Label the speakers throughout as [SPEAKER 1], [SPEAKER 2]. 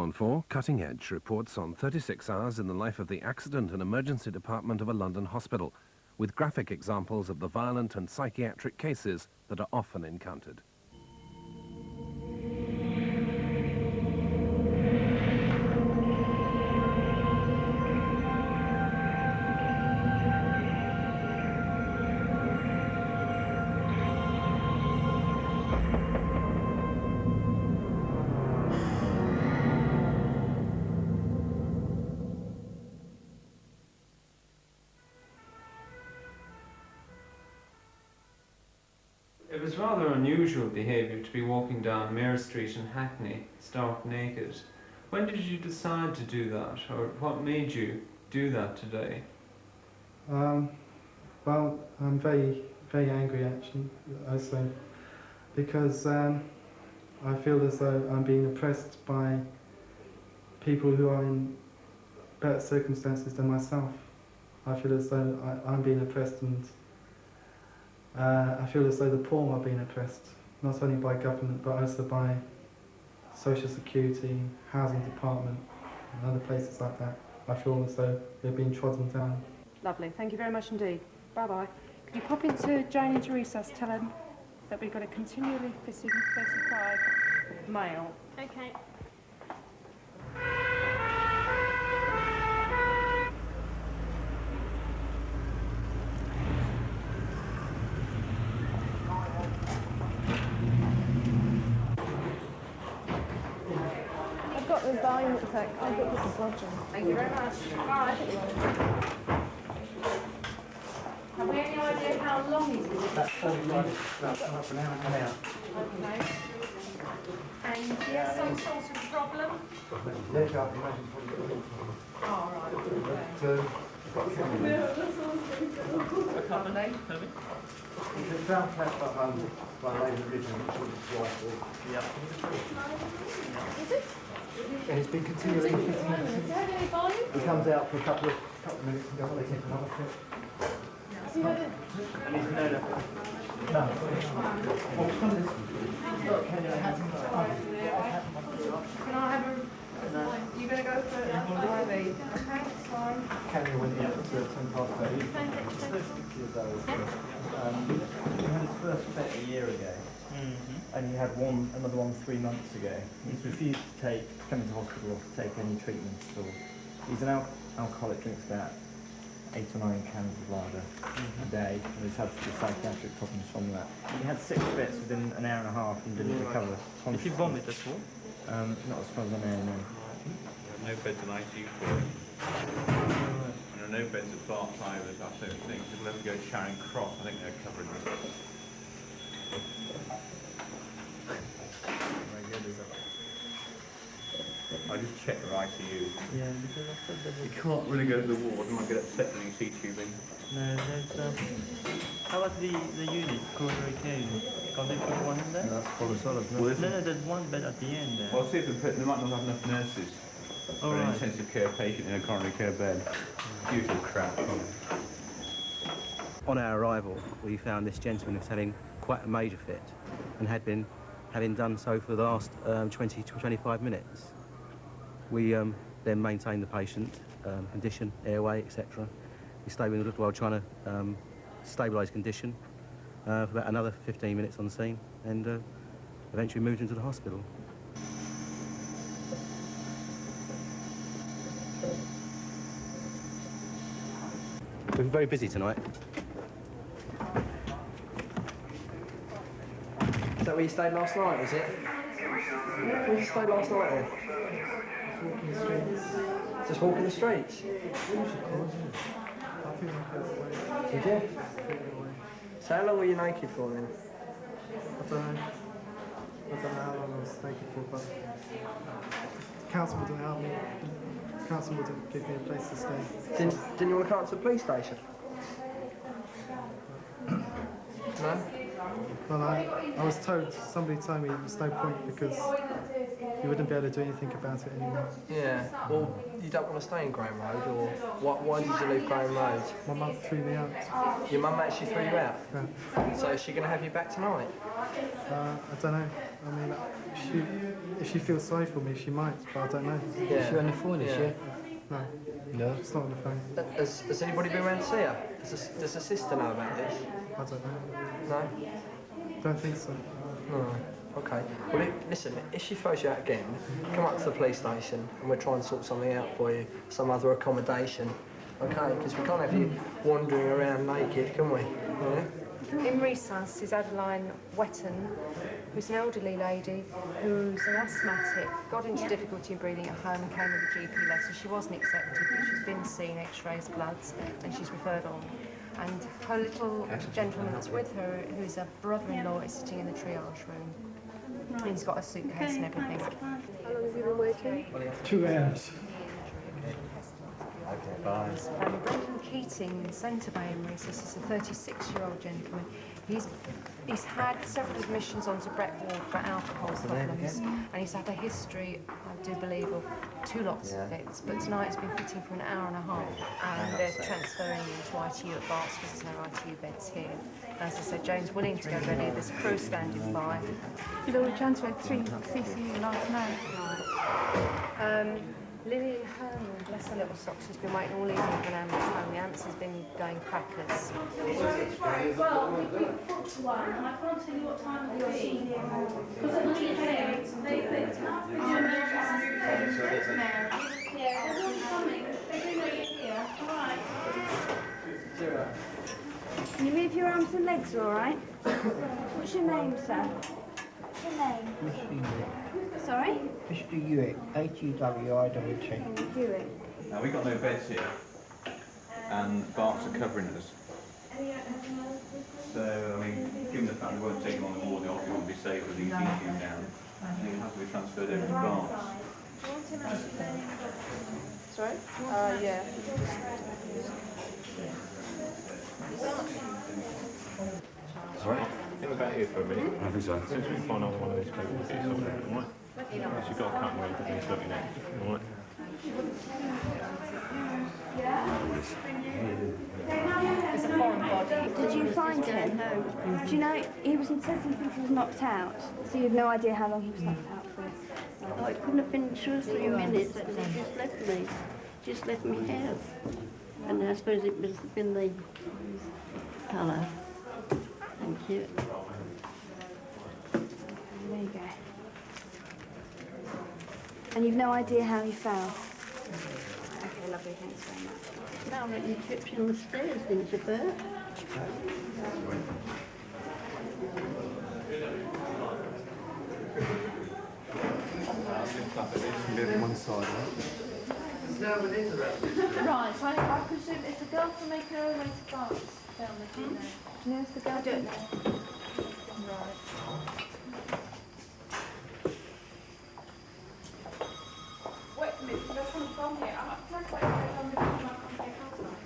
[SPEAKER 1] on 4, Cutting Edge reports on 36 hours in the life of the accident and emergency department of a London hospital, with graphic examples of the violent and psychiatric cases that are often encountered.
[SPEAKER 2] It was rather unusual behaviour to be walking down Mare Street in Hackney, stark naked. When did you decide to do that, or what made you do that today?
[SPEAKER 3] Well, I'm very angry actually, also, because I feel as though I'm being oppressed by people who are in better circumstances than myself. I feel as though I'm being oppressed, and I feel as though the poor are being oppressed, not only by government but also by social security, housing department and other places like that. I feel as though they're being trodden down.
[SPEAKER 4] Lovely, thank you very much indeed. Bye-bye. Could you pop into Jane and Teresa's, tell them that we've got a continually fitting 35 male.
[SPEAKER 5] Okay. I've got the volume effect. I'll get this as well, John. Thank you very much. Bye. Have we any idea how long he's been?
[SPEAKER 3] That's 30 minutes. That's half an hour.
[SPEAKER 5] Okay. And he has some sort of problem?
[SPEAKER 3] Yeah, I can imagine probably.
[SPEAKER 5] Oh, right. Okay.
[SPEAKER 6] A couple of names, maybe?
[SPEAKER 3] He's been found kept at home by a lady originally, his wife.
[SPEAKER 6] Yeah.
[SPEAKER 5] Is it?
[SPEAKER 3] And he's been continually
[SPEAKER 5] Has he had any volume?
[SPEAKER 3] He comes out for a couple of minutes and goes, they take another trip.
[SPEAKER 5] Has he had it?
[SPEAKER 6] And he's known it.
[SPEAKER 3] No. Look, can you have him?
[SPEAKER 5] Can I have a... You're going to go for IV? Okay, that's fine.
[SPEAKER 3] Can you win the to 10 past 8?
[SPEAKER 5] Thank you.
[SPEAKER 3] 6 years old. He had his first fit a year ago. And he had another one 3 months ago. He's refused to come into hospital or to take any treatment at all. He's an alcoholic, drinks about 8 or 9 cans of lager a day, and he's had psychiatric problems from that. He had 6 fits within an hour and a half and didn't recover.
[SPEAKER 6] Did he vomit at all?
[SPEAKER 3] Not as far as I know, no.
[SPEAKER 7] No beds in ICU for him. And no beds at Bart either, that's the thing. He'll have to go to Charing Cross, I think they're covering this. I just checked their ICU.
[SPEAKER 6] Yeah, because I said that
[SPEAKER 7] You can't really go to the ward, you might get upset when you see tubing.
[SPEAKER 6] no, there's how about the unit, coronary care unit? Can't they put one in there?
[SPEAKER 3] That's for the sort of...
[SPEAKER 7] Well,
[SPEAKER 6] No, there's one bed at the end there.
[SPEAKER 7] Well, see if they might not have enough nurses for an
[SPEAKER 6] right.
[SPEAKER 7] intensive care patient in a coronary care bed. Usual crap.
[SPEAKER 8] On our arrival, we found this gentleman was having quite a major fit and had been having done so for the last 20 to 25 minutes. We then maintained the patient, condition, airway, etc. We stayed with him a little while trying to stabilise condition for about another 15 minutes on scene, and eventually moved him to the hospital. We've been very busy tonight.
[SPEAKER 9] Is that where you stayed last night, is it? Where did you stay last night then? Just walking the streets? Did you? So how long were you naked for then?
[SPEAKER 3] I don't know how long I was naked for, but the council wouldn't help me. The council wouldn't give me a place to stay.
[SPEAKER 9] Didn't you want to come up to the police station? No?
[SPEAKER 3] Well, I was told, somebody told me there was no point because you wouldn't be able to do anything about it anymore.
[SPEAKER 9] Yeah. Well, you don't want to stay in Graham Road, or why did you leave Graham Road?
[SPEAKER 3] My mum threw me out.
[SPEAKER 9] Your mum actually threw you out?
[SPEAKER 3] Yeah.
[SPEAKER 9] So is she going to have you back tonight?
[SPEAKER 3] I don't know. I mean, if she feels sorry for me, she might, but I don't know.
[SPEAKER 9] Yeah.
[SPEAKER 10] Is she on the phone, is she?
[SPEAKER 3] No.
[SPEAKER 10] No.
[SPEAKER 3] It's not on the phone.
[SPEAKER 9] Has anybody been around to see her? Does the sister know about this?
[SPEAKER 3] I don't know.
[SPEAKER 9] No?
[SPEAKER 3] Don't think so.
[SPEAKER 9] No. Okay. Well, listen, if she throws you out again, come up to the police station and we'll try and sort something out for you, some other accommodation. Okay? Because we can't have you wandering around naked, can we? Yeah?
[SPEAKER 4] In resus is Adeline Wetton, who's an elderly lady who's an asthmatic, got into difficulty in breathing at home and came with a GP letter. She wasn't accepted, but she's been seen, x-rays, bloods, and she's referred on. And her little gentleman that's with her, who's a brother-in-law, is sitting in the triage room. And he's got a suitcase and everything. How long have you been waiting?
[SPEAKER 10] 2 hours.
[SPEAKER 7] Okay, bye.
[SPEAKER 4] Brendan Keating in Centre Bay in Resus is a 36-year-old gentleman. He's had several admissions onto Brett Ward for alcohol problems, and he's had a history, I do believe, of 2 lots of fits. But tonight he's been fitting for an hour and a half, and they're transferring him to ITU at Barts because there's no ITU beds here. As I said, Jane's willing to go ready. There's a crew standing by.
[SPEAKER 5] You've already transferred 3 CCU last night.
[SPEAKER 4] Lillian Herman, bless her little socks, has been waiting all evening for an ambulance home. The ambulance has been going crackers.
[SPEAKER 5] Well, we booked one, and I can't tell you what time it will be. Because at night yeah, they're all coming. They do know you're here. All right.
[SPEAKER 11] Can you move your arms and legs, all right? What's your name, sir? What's your name? Sorry?
[SPEAKER 10] Mr. Hewitt, H-E-W-I-T-T.
[SPEAKER 11] Hewitt.
[SPEAKER 7] Now, we've got no beds here, and Barts are covering us. So, I mean, given the fact we won't take him on the ward, the officer won't be safe with these ECUs down, he has to be transferred over to Barts.
[SPEAKER 4] Sorry? Yeah.
[SPEAKER 7] Sorry? Think about here for a minute.
[SPEAKER 12] I think so.
[SPEAKER 7] As soon as we find out one of these casualties, all right? Unless you've got a couple where he's looking at, all right?
[SPEAKER 4] It's a foreign body.
[SPEAKER 11] Did you find him? No. Do you know, he was in something he was knocked out, so you have no idea how long he was knocked out for.
[SPEAKER 13] Oh, it couldn't have been 2 or 3 minutes because he just left me here. And I suppose it must have been the colour. Thank you.
[SPEAKER 11] There you go. And you've no idea how he fell? Okay, lovely, thanks very much.
[SPEAKER 13] Now that you tripped in the stairs, didn't you, Bert?
[SPEAKER 3] One side,
[SPEAKER 5] Right, so I presume it's the girl from making her way to Barts down the Do you know it's the girl? I don't know. Right. Wait a minute, there's someone from here.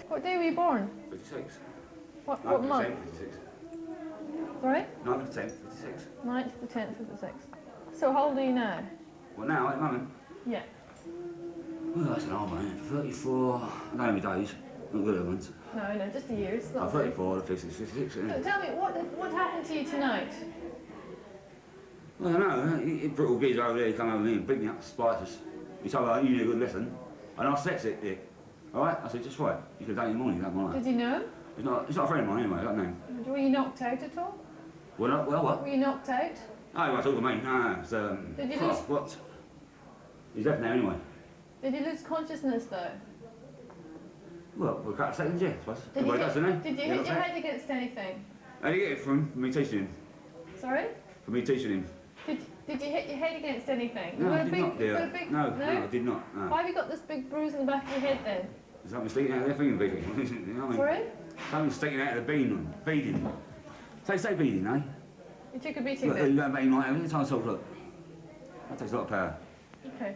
[SPEAKER 5] What day were you born?
[SPEAKER 12] 56.
[SPEAKER 5] What month?
[SPEAKER 12] 56.
[SPEAKER 5] Sorry?
[SPEAKER 12] 9th of the 10th, 56.
[SPEAKER 5] 9th to 10th of the 6th. So how old are you now?
[SPEAKER 12] Well, now, at the moment?
[SPEAKER 5] Yeah.
[SPEAKER 12] Well, that's an old man. 34. I don't know my days. Not good at once.
[SPEAKER 5] No, just the years.
[SPEAKER 12] I'm 34, the 56, isn't
[SPEAKER 5] So
[SPEAKER 12] it?
[SPEAKER 5] tell me, what happened to you tonight?
[SPEAKER 12] Well, I don't know. He brutal geezer over there, he come over me and beat me up to spite us. He told me, you need a good lesson. And I slept it. All right? I said, just right. You could have done it in the morning, don't mind.
[SPEAKER 5] Did you know?
[SPEAKER 12] It's not a friend of mine anyway, I don't know him.
[SPEAKER 5] Were you knocked out at all?
[SPEAKER 12] Well, what?
[SPEAKER 5] Were you knocked out?
[SPEAKER 12] No, he won't talk to me. No, it's,
[SPEAKER 5] Did you lose?
[SPEAKER 12] What? He's left now anyway.
[SPEAKER 5] Did you lose consciousness though?
[SPEAKER 12] Well, for a couple of seconds, yeah, I suppose.
[SPEAKER 5] Did you
[SPEAKER 12] Does, doesn't he?
[SPEAKER 5] hit your head against anything?
[SPEAKER 12] How did you get it from me teaching him?
[SPEAKER 5] Sorry?
[SPEAKER 12] From me teaching him?
[SPEAKER 5] Did you hit your head against anything?
[SPEAKER 12] No,
[SPEAKER 5] You got
[SPEAKER 12] I
[SPEAKER 5] a
[SPEAKER 12] did
[SPEAKER 5] big,
[SPEAKER 12] not, dear.
[SPEAKER 5] you got a big,
[SPEAKER 12] No, I did not. No.
[SPEAKER 5] Why have you got this big bruise in the back of your head then?
[SPEAKER 12] There's something sticking out of their finger, beating. You know what I mean?
[SPEAKER 5] Sorry?
[SPEAKER 12] Something sticking out of the beading. Say beading, eh?
[SPEAKER 5] You took a beating
[SPEAKER 12] Look,
[SPEAKER 5] then?
[SPEAKER 12] you don't beating like every time I talk, look. That takes a lot of power.
[SPEAKER 5] Okay.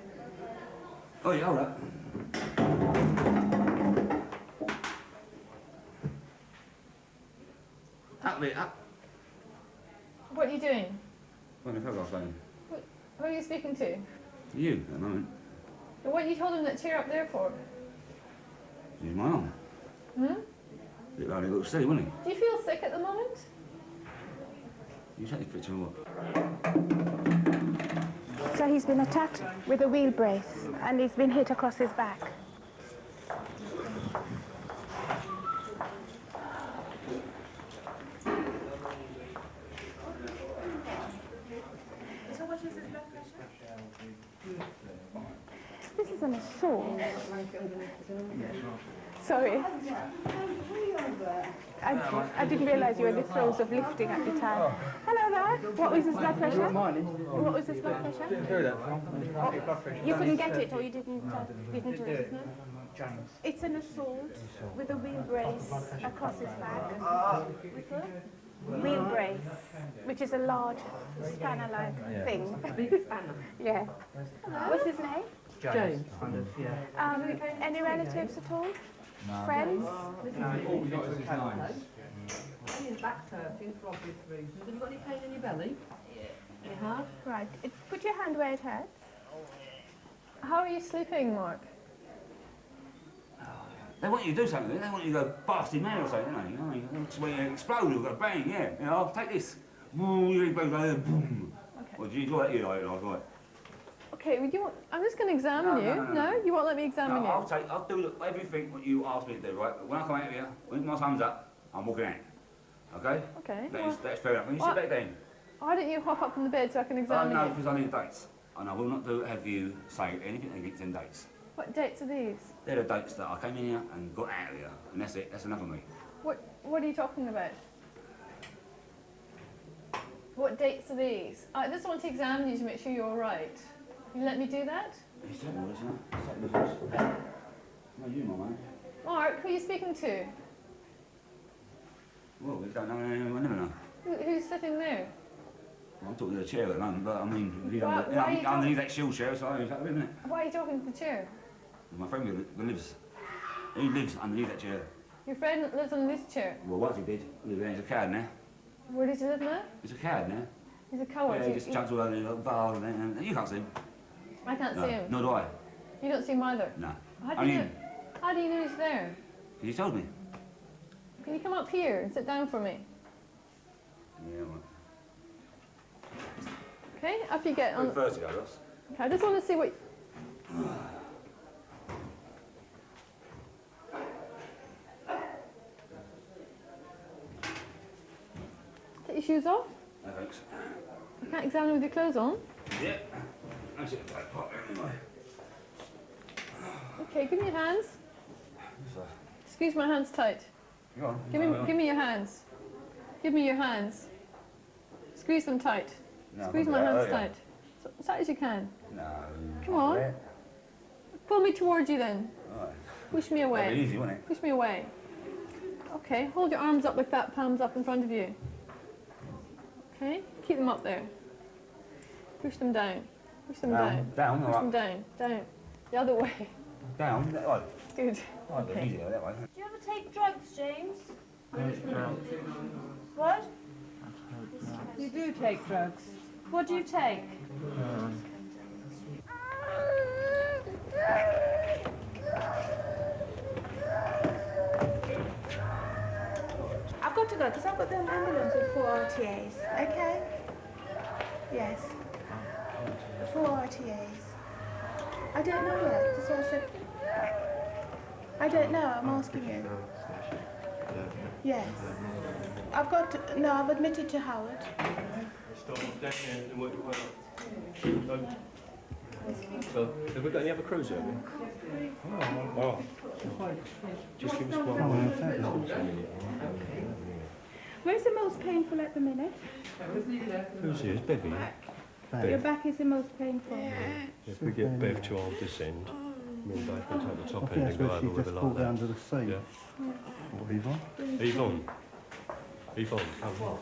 [SPEAKER 12] Oh, yeah, all right. Up a bit, up.
[SPEAKER 5] What are you doing?
[SPEAKER 12] Well, the photograph phone.
[SPEAKER 5] Who are you
[SPEAKER 14] speaking to?
[SPEAKER 12] You, at the moment.
[SPEAKER 14] And what you told him that chair up there for?
[SPEAKER 12] Use my arm.
[SPEAKER 14] Hmm?
[SPEAKER 12] Looked like a little silly, wouldn't
[SPEAKER 14] Do you feel sick at the moment?
[SPEAKER 12] he? You take the picture of what?
[SPEAKER 11] So he's been attacked with a wheel brace and he's been hit across his back.
[SPEAKER 5] So what is his blood pressure?
[SPEAKER 11] This is an assault. Sorry. I didn't realise you were in the throes of lifting at the time. Hello there. What was his blood pressure? What was his blood pressure? You couldn't get it or you didn't do it?
[SPEAKER 10] James.
[SPEAKER 11] It's an assault with a wheel brace across his back. With a wheel brace, which is a large spanner-like thing. A big spanner? Yeah. What's his name?
[SPEAKER 10] James. Kind of, yeah.
[SPEAKER 11] Any relatives at all?
[SPEAKER 10] No.
[SPEAKER 11] Friends?
[SPEAKER 10] All we got is his name.
[SPEAKER 15] His back's hurting for obvious reasons. Have you got any pain in your belly? Yeah. Any hard?
[SPEAKER 11] Right. Put your hand where it hurts.
[SPEAKER 14] How are you sleeping, Mark?
[SPEAKER 12] They want you to do something. They want you to go blasting mad or something, don't they? You know what I mean? It's when you explode, you've got a bang, yeah. You know, take this. Boom, you explode like that, boom.
[SPEAKER 14] Okay.
[SPEAKER 12] Well, do you enjoy that? You know, right?
[SPEAKER 14] Okay, well, I'm just going to examine you. No? You won't let me examine you?
[SPEAKER 12] I'll do everything what you asked me to do, right? But when I come out of here, when my thumb's up, I'm walking out. Okay?
[SPEAKER 14] Okay.
[SPEAKER 12] That's fair enough. When you sit back down.
[SPEAKER 14] Why don't you hop up from the bed so I can examine
[SPEAKER 12] No,
[SPEAKER 14] you?
[SPEAKER 12] because I need dates. And I will not have you say anything against them dates.
[SPEAKER 14] What dates are these?
[SPEAKER 12] They're the dates that I came in here and got out of here. And that's it. That's enough of me.
[SPEAKER 14] What are you talking about? What dates are these? I just want to examine you to make sure you're all right. You let me do that?
[SPEAKER 12] It's terrible, isn't it? It's like business. No, you, my man.
[SPEAKER 14] Mark, who are you speaking to?
[SPEAKER 12] Well, we don't know. I never know.
[SPEAKER 14] Who's sitting there?
[SPEAKER 12] Well, I'm talking to the chair at the moment, but I mean,
[SPEAKER 14] Why
[SPEAKER 12] underneath that shield chair, so it's up, isn't it?
[SPEAKER 14] Why are you talking to the chair?
[SPEAKER 12] My friend lives. He lives underneath that chair.
[SPEAKER 14] Your friend lives on this chair?
[SPEAKER 12] Well, once he did. He's a coward now.
[SPEAKER 14] Where does he live now?
[SPEAKER 12] He's a coward now.
[SPEAKER 14] He's a coward?
[SPEAKER 12] Yeah, he just jumps all over the bar and you can't see him.
[SPEAKER 14] I can't see him?
[SPEAKER 12] Nor do I.
[SPEAKER 14] You don't see him either?
[SPEAKER 12] No.
[SPEAKER 14] How do you know he's there?
[SPEAKER 12] He told me.
[SPEAKER 14] Can you come up here and sit down for me?
[SPEAKER 12] Yeah, well.
[SPEAKER 14] Okay, up you get. On.
[SPEAKER 12] First, Ross.
[SPEAKER 14] Okay, I just want to see what... Take your shoes off.
[SPEAKER 12] No, thanks.
[SPEAKER 14] I can't examine with your clothes on.
[SPEAKER 12] Yeah. I should have pop anyway.
[SPEAKER 14] Okay, give me your hands. Squeeze my hands tight.
[SPEAKER 12] Go on.
[SPEAKER 14] Give me your hands. Give me your hands. Squeeze them tight.
[SPEAKER 12] No,
[SPEAKER 14] Squeeze my hands tight. So, as tight as you can.
[SPEAKER 12] No.
[SPEAKER 14] Come on. Pull me towards you then.
[SPEAKER 12] Right.
[SPEAKER 14] Push me away.
[SPEAKER 12] That'd be easy, wouldn't it?
[SPEAKER 14] Push me away. Okay, hold your arms up like that, palms up in front of you. Okay, keep them up there. Push them down. Push them down.
[SPEAKER 12] Down,
[SPEAKER 14] Push them down. Down. The other way.
[SPEAKER 12] Down, that way.
[SPEAKER 14] Good.
[SPEAKER 12] Okay. Easy, that way.
[SPEAKER 5] Do you ever take drugs, James? What?
[SPEAKER 15] You do take drugs.
[SPEAKER 5] What do you take?
[SPEAKER 11] I've got to go because I've got the ambulance with 4 RTAs. Okay? Yes. 4 RTAs. I don't know yet. That's what I said. I don't know. I'm asking you. Yes. I've admitted to Howard.
[SPEAKER 16] So, have we got any other crews over here? Oh. Just give us one.
[SPEAKER 11] Where's the most painful at the minute?
[SPEAKER 16] Who's here? It's Bevy.
[SPEAKER 11] Your back is the most painful.
[SPEAKER 16] If we get Bev to our this end, me and Dave can take the top end and go over with it like that.
[SPEAKER 10] Under the seat.
[SPEAKER 16] Yeah.
[SPEAKER 10] What, Yvonne?
[SPEAKER 16] Yvonne, come on.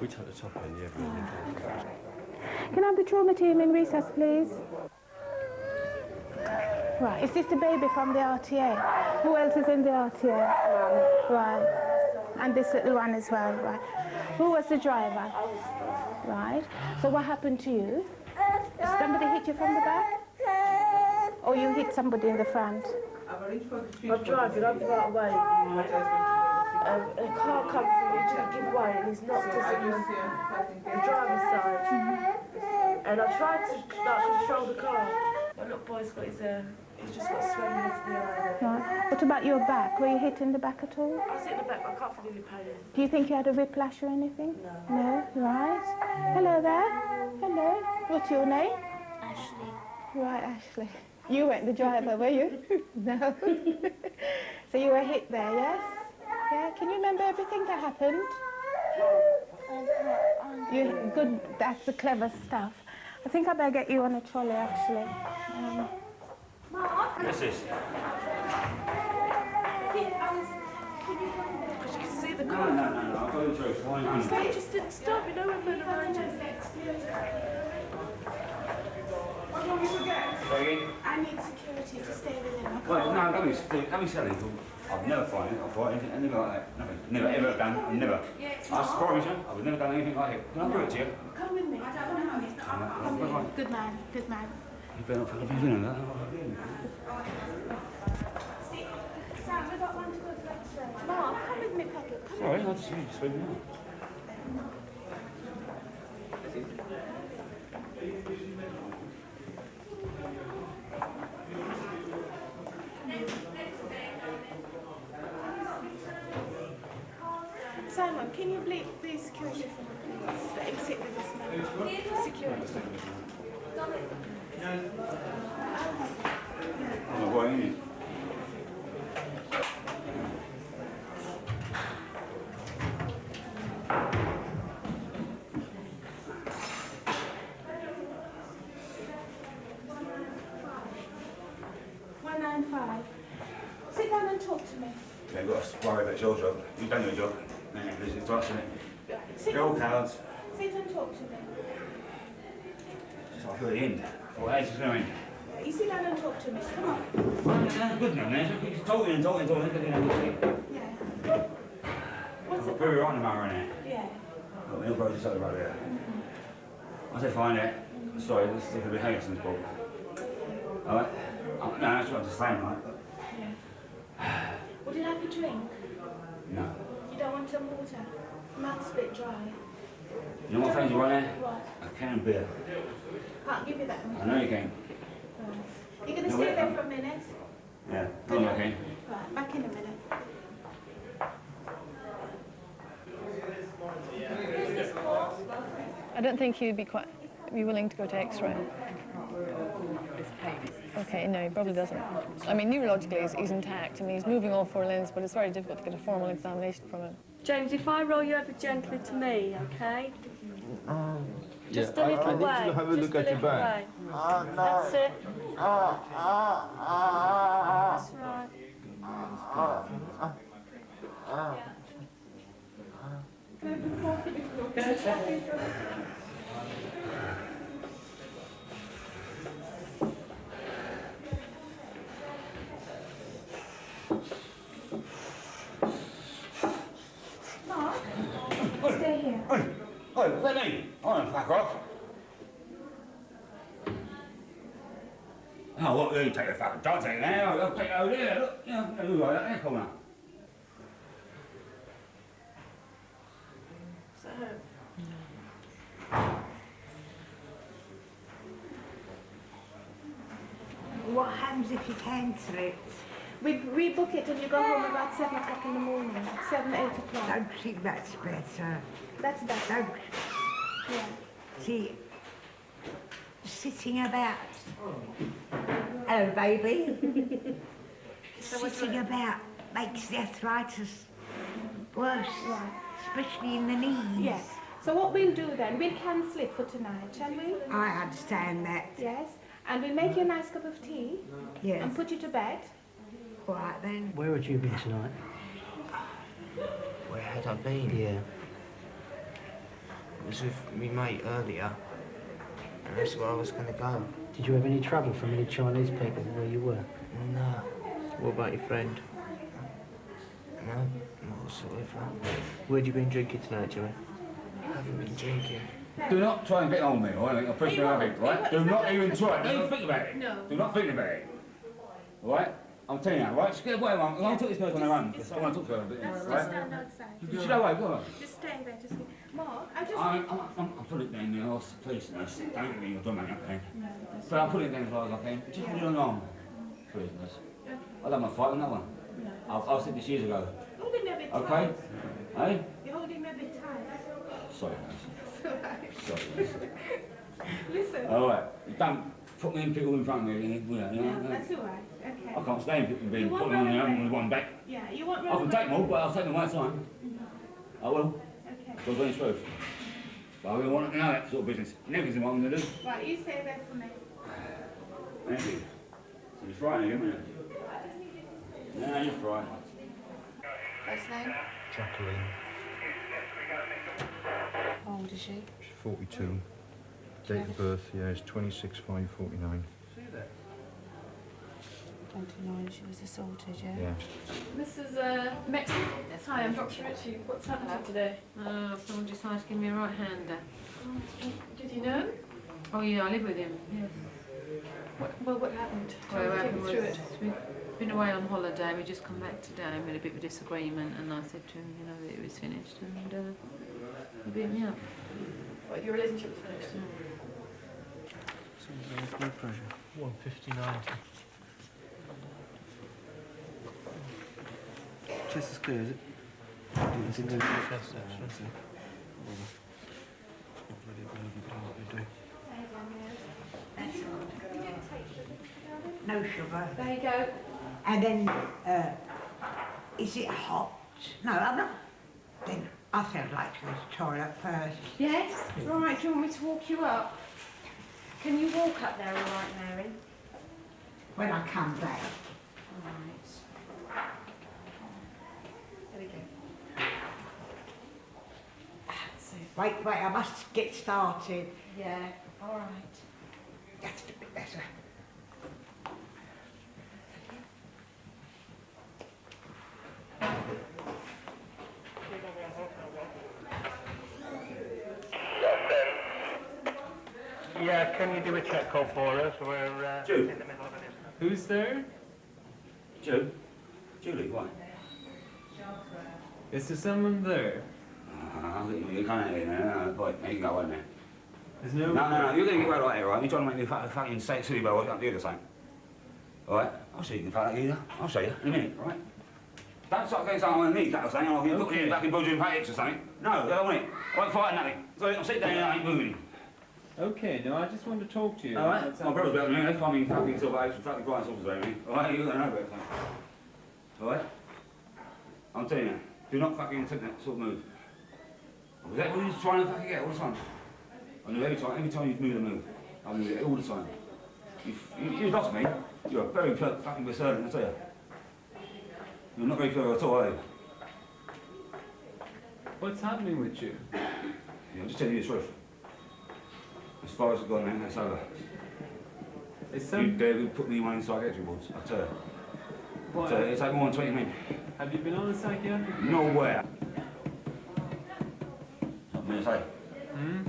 [SPEAKER 16] We take the top end, yeah.
[SPEAKER 11] Can I have the trauma team in recess, please? Right, is this the baby from the RTA? Who else is in the RTA? Right. And this little one as well, right. Who was the driver?
[SPEAKER 5] I was the driver.
[SPEAKER 11] Right. So what happened to you? Somebody hit you from the back? Or you hit somebody in the front?
[SPEAKER 5] I'm driving, I'm the right way. A car comes from me, didn't give way, and he's knocked us in the driver's side. And I tried to control the car. My little boy's got he's just got swelling into the eye.
[SPEAKER 11] Right. What about your back? Were you hit in the back at all?
[SPEAKER 5] I was hit in the back, but I can't feel any pain.
[SPEAKER 11] Do you think you had a whiplash or anything?
[SPEAKER 5] No.
[SPEAKER 11] No? Right. Hello there. Hello. What's your name?
[SPEAKER 5] Ashley.
[SPEAKER 11] Right, Ashley. You weren't the driver, were you? No. So you were hit there, yes? Yeah. Can you remember everything that happened? You good. That's the clever stuff. I think I better get you on a trolley, actually.
[SPEAKER 12] What's this?
[SPEAKER 5] Because you can see the
[SPEAKER 12] No,
[SPEAKER 5] car.
[SPEAKER 12] no, no, no, I'll go through. Fine.
[SPEAKER 5] It's like it just didn't stop, you know, when we're around you. I need security to stay within my car.
[SPEAKER 12] Well, no, don't be silly. I've never fired it, I've fired anything like that. Nothing. Never, ever done. I've never. I promise you, I've never done anything like it. Can I prove it to you?
[SPEAKER 11] Come with me. Come with me. Good man, good man.
[SPEAKER 12] You better not fucking be doing that.
[SPEAKER 11] Sam, we got one to go to the X-ray. Mom, come with me, Patrick. Come
[SPEAKER 12] Sorry,
[SPEAKER 11] with
[SPEAKER 12] I'll
[SPEAKER 11] me.
[SPEAKER 12] just swing me out.
[SPEAKER 11] Simon, can you bleep the security for me, please? Let him sit with us now. Security.
[SPEAKER 12] Oh, boy, ain't it?
[SPEAKER 11] Sit down and talk to me.
[SPEAKER 12] Yeah, you've got to worry about your job. You've done your job. Yeah, because it's us, isn't it? You're all cowards.
[SPEAKER 11] Sit and talk to me.
[SPEAKER 12] Just like at the end. What age is going?
[SPEAKER 11] You sit down and talk to me. Come on.
[SPEAKER 12] Well, good now, man. Keep talking and talking and talking.
[SPEAKER 11] Yeah.
[SPEAKER 12] What's it? We're on tomorrow, innit?
[SPEAKER 11] Yeah.
[SPEAKER 12] Got my elbows just over right there. I said, find it. Sorry, this is a bit Harrison's fault. Alright? No, that's what I'm just saying, right?
[SPEAKER 11] Yeah. Would you like a drink?
[SPEAKER 12] No.
[SPEAKER 11] You don't want some water? Mouth's a bit dry.
[SPEAKER 12] You know what things you want there?
[SPEAKER 11] What?
[SPEAKER 12] A can of beer.
[SPEAKER 11] Can't give you that one.
[SPEAKER 12] I know you can.
[SPEAKER 11] Right. You're going to
[SPEAKER 12] No,
[SPEAKER 11] stay
[SPEAKER 12] wait,
[SPEAKER 11] there for a minute?
[SPEAKER 12] Yeah, I know I can.
[SPEAKER 11] Right, back in a minute.
[SPEAKER 14] I don't think he'd be willing to go to X-ray. Okay, no, he probably doesn't. I mean, neurologically, he's intact. I mean, he's moving all four limbs, but it's very difficult to get a formal examination from him.
[SPEAKER 17] James, if I roll you over gently to me, okay? Just a little
[SPEAKER 16] I
[SPEAKER 17] way.
[SPEAKER 16] need to have a look at your back.
[SPEAKER 17] That's it. That's right.
[SPEAKER 11] Mark, stay here.
[SPEAKER 12] Oi, let me. Oh, fuck off. Oh, what, you take the fucking don't take it now. I'll take it over there. Look, yeah, look like that there corner.
[SPEAKER 18] What happens if you cancel it?
[SPEAKER 11] We rebook it and you go home about 7 o'clock in the morning. 7, 8 o'clock.
[SPEAKER 18] Don't think that's better.
[SPEAKER 11] That's better.
[SPEAKER 18] Don't.
[SPEAKER 11] Yeah.
[SPEAKER 18] See, sitting about. Hello, baby. Sitting about makes the arthritis worse, especially in the knees.
[SPEAKER 11] Yes. So what we'll do then, we'll cancel it for tonight, shall we?
[SPEAKER 18] I understand that.
[SPEAKER 11] Yes. And we'll make you a nice cup of tea.
[SPEAKER 18] Yes.
[SPEAKER 11] And put you to bed.
[SPEAKER 18] All right then.
[SPEAKER 10] Where had you been tonight?
[SPEAKER 19] Where had I been?
[SPEAKER 10] Yeah.
[SPEAKER 19] I was with me mate earlier, and that's where I was going to go.
[SPEAKER 10] Did you have any trouble from any Chinese people where you were?
[SPEAKER 19] No.
[SPEAKER 10] What about your friend?
[SPEAKER 19] No, not whatsoever.
[SPEAKER 10] Where'd you been drinking tonight, Jimmy?
[SPEAKER 19] haven't been drinking.
[SPEAKER 12] Do not try and get on me, all right? I'll push you over it, right? Do not even try. Don't even think about it.
[SPEAKER 11] No.
[SPEAKER 12] Do not think about it. All right? I'm telling you now, right? Just get away, man. I'll talk this person on their own, because I want to talk to her a bit,
[SPEAKER 11] Just
[SPEAKER 12] right?
[SPEAKER 11] stand outside.
[SPEAKER 12] You should away, go on.
[SPEAKER 11] Just stay there, just... Mark, I just...
[SPEAKER 12] I'll put it down there, please, nurse. Don't get me, don't make it, okay? But I'll put it down as far as I can. Just put it on, please, nurse. I'll have my fight on that one. I said this years ago.
[SPEAKER 11] Holding me a bit tight.
[SPEAKER 12] Okay? Hey?
[SPEAKER 11] You're holding me a bit tight.
[SPEAKER 12] Sorry, nurse. Sorry, nurse.
[SPEAKER 11] Listen.
[SPEAKER 12] All right, you don't put me in people in front of me, you know.
[SPEAKER 11] No, that's all right. Okay.
[SPEAKER 12] I can't stand people being
[SPEAKER 11] You want
[SPEAKER 12] put on their own
[SPEAKER 11] robbery?
[SPEAKER 12] with one back.
[SPEAKER 11] Yeah, you want
[SPEAKER 12] I can
[SPEAKER 11] robbery?
[SPEAKER 12] take them all, but I'll take them one at a time. I will.
[SPEAKER 11] Okay.
[SPEAKER 12] Because it's truth. But I really want to know that sort of business. Never is what I'm going to do.
[SPEAKER 11] Right, you stay there for me.
[SPEAKER 12] Thank you. So you're frightening him, isn't it? No, you're frightening.
[SPEAKER 4] First name?
[SPEAKER 20] Jacqueline.
[SPEAKER 4] How old is she?
[SPEAKER 20] She's 42. Date of birth, yeah, is 26/5/49.
[SPEAKER 4] 29, she was assaulted, yeah?
[SPEAKER 20] Yeah.
[SPEAKER 14] Mrs. Mexon. Hi, I'm Dr. Ritchie. What's happened to you today?
[SPEAKER 15] Someone decided to give me a right-hander.
[SPEAKER 14] Did you know?
[SPEAKER 15] Oh yeah, I live with him. Yes.
[SPEAKER 14] What happened?
[SPEAKER 15] Well, what
[SPEAKER 14] Take
[SPEAKER 15] happened
[SPEAKER 14] me through
[SPEAKER 15] was,
[SPEAKER 14] it.
[SPEAKER 15] we've been away on holiday, we just come back today and we had a bit of a disagreement, and I said to him, you know, that it was finished, and he beat me up.
[SPEAKER 14] What, your relationship was finished?
[SPEAKER 6] Blood pressure. 159.
[SPEAKER 8] Chest is clear, is it?
[SPEAKER 6] It's into the chest, actually. Not really what they do.
[SPEAKER 18] No sugar.
[SPEAKER 11] There you go.
[SPEAKER 18] And then, is it hot? No, I'm not. Then I think I'd like to go to the toilet first.
[SPEAKER 11] Yes? Right, do you want me to walk you up? Can you walk up there all right, Mary?
[SPEAKER 18] When I come back.
[SPEAKER 11] Right. There we go. That's it.
[SPEAKER 18] Wait, I must get started.
[SPEAKER 11] Yeah, all right.
[SPEAKER 18] That's a bit better.
[SPEAKER 6] Yeah, can you do a check call for us? We're in
[SPEAKER 12] Jude.
[SPEAKER 6] the middle of it.
[SPEAKER 2] Who's there?
[SPEAKER 12] Jude? Julie, why?
[SPEAKER 2] Is there someone there?
[SPEAKER 12] You can't hear me. No, boy, you can go away now.
[SPEAKER 2] There's no...
[SPEAKER 12] No, you're going to get right here, right? You're trying to make me fucking say silly about what you can't do the same. All right? I'll see you in fact either. I'll show you in a minute, all right? Don't start getting something on the knees, that or something, or you've got me back in Belgian packets or something. No, I don't want it. I won't fight nothing. So I'll sit down and I ain't moving.
[SPEAKER 2] Okay, no, I just want to talk to you.
[SPEAKER 12] All right?
[SPEAKER 2] What's
[SPEAKER 12] My
[SPEAKER 2] up?
[SPEAKER 12] brother's better than me. They find me fucking silver eggs and fucking flying saucers over me. All right? You're going to know about it. All right? I'm telling you, do not fucking take that sort of move. Was that what you're trying to fucking get all the time? I know every time you've moved a move, I move it all the time. You've lost me. You're a very clever fucking berserker, I tell you. You're not very clever at all, are you?
[SPEAKER 2] What's happening with you?
[SPEAKER 12] Yeah, I'm just telling you the truth. As far as it's gone now, that's over. You dare to put me in one of the psychiatric wards, I tell you.
[SPEAKER 2] What?
[SPEAKER 12] It's like more than 20 minutes.
[SPEAKER 2] Have you been on a psychiatric?
[SPEAKER 12] Nowhere. Not me to say.
[SPEAKER 2] Hmm?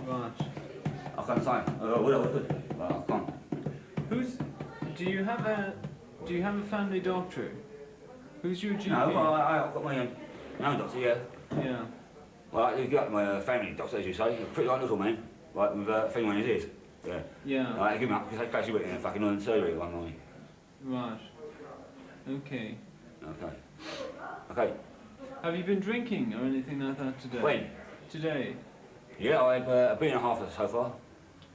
[SPEAKER 2] Right.
[SPEAKER 12] I can't say. Well, I could, but I can't.
[SPEAKER 2] Do you have a family doctor? Who's your GP?
[SPEAKER 12] No, well, I've got my own doctor, yeah.
[SPEAKER 2] Yeah.
[SPEAKER 12] Well, you've got my family doctor, as you say. He's a pretty like little man, like with a thing on his ears. Yeah.
[SPEAKER 2] Yeah.
[SPEAKER 12] I give him up because they crazy went in a fucking London surgery one morning.
[SPEAKER 2] Right. Okay.
[SPEAKER 12] Okay. Okay.
[SPEAKER 2] Have you been drinking or anything like that today?
[SPEAKER 12] When?
[SPEAKER 2] Today.
[SPEAKER 12] Yeah, I had a beer and a half so far.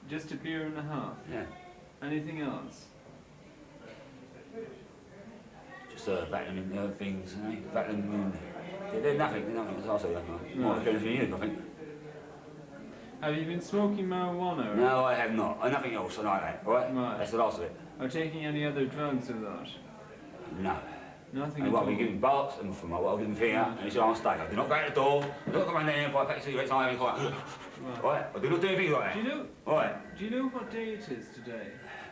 [SPEAKER 2] Just a beer and a half?
[SPEAKER 12] Yeah.
[SPEAKER 2] Anything else?
[SPEAKER 12] Just battling in things, you know, battling they're nothing, as I say, more like anything you, I think.
[SPEAKER 2] Have you been smoking marijuana? Or?
[SPEAKER 12] No, I have not. Nothing else like that, all right?
[SPEAKER 2] Right.
[SPEAKER 12] That's the last of it.
[SPEAKER 2] Or taking any other drugs or that?
[SPEAKER 12] No.
[SPEAKER 2] Nothing
[SPEAKER 12] And
[SPEAKER 2] at
[SPEAKER 12] what
[SPEAKER 2] all?
[SPEAKER 12] we give him barks and from what I give him finger, and he said, I'll stay. I do not go out the door, I do not go around there and buy a pack of cigarettes, I ain't quite. Right. I do not do anything like that.
[SPEAKER 2] Do you know?
[SPEAKER 12] Right.
[SPEAKER 2] Do you know what day it is today?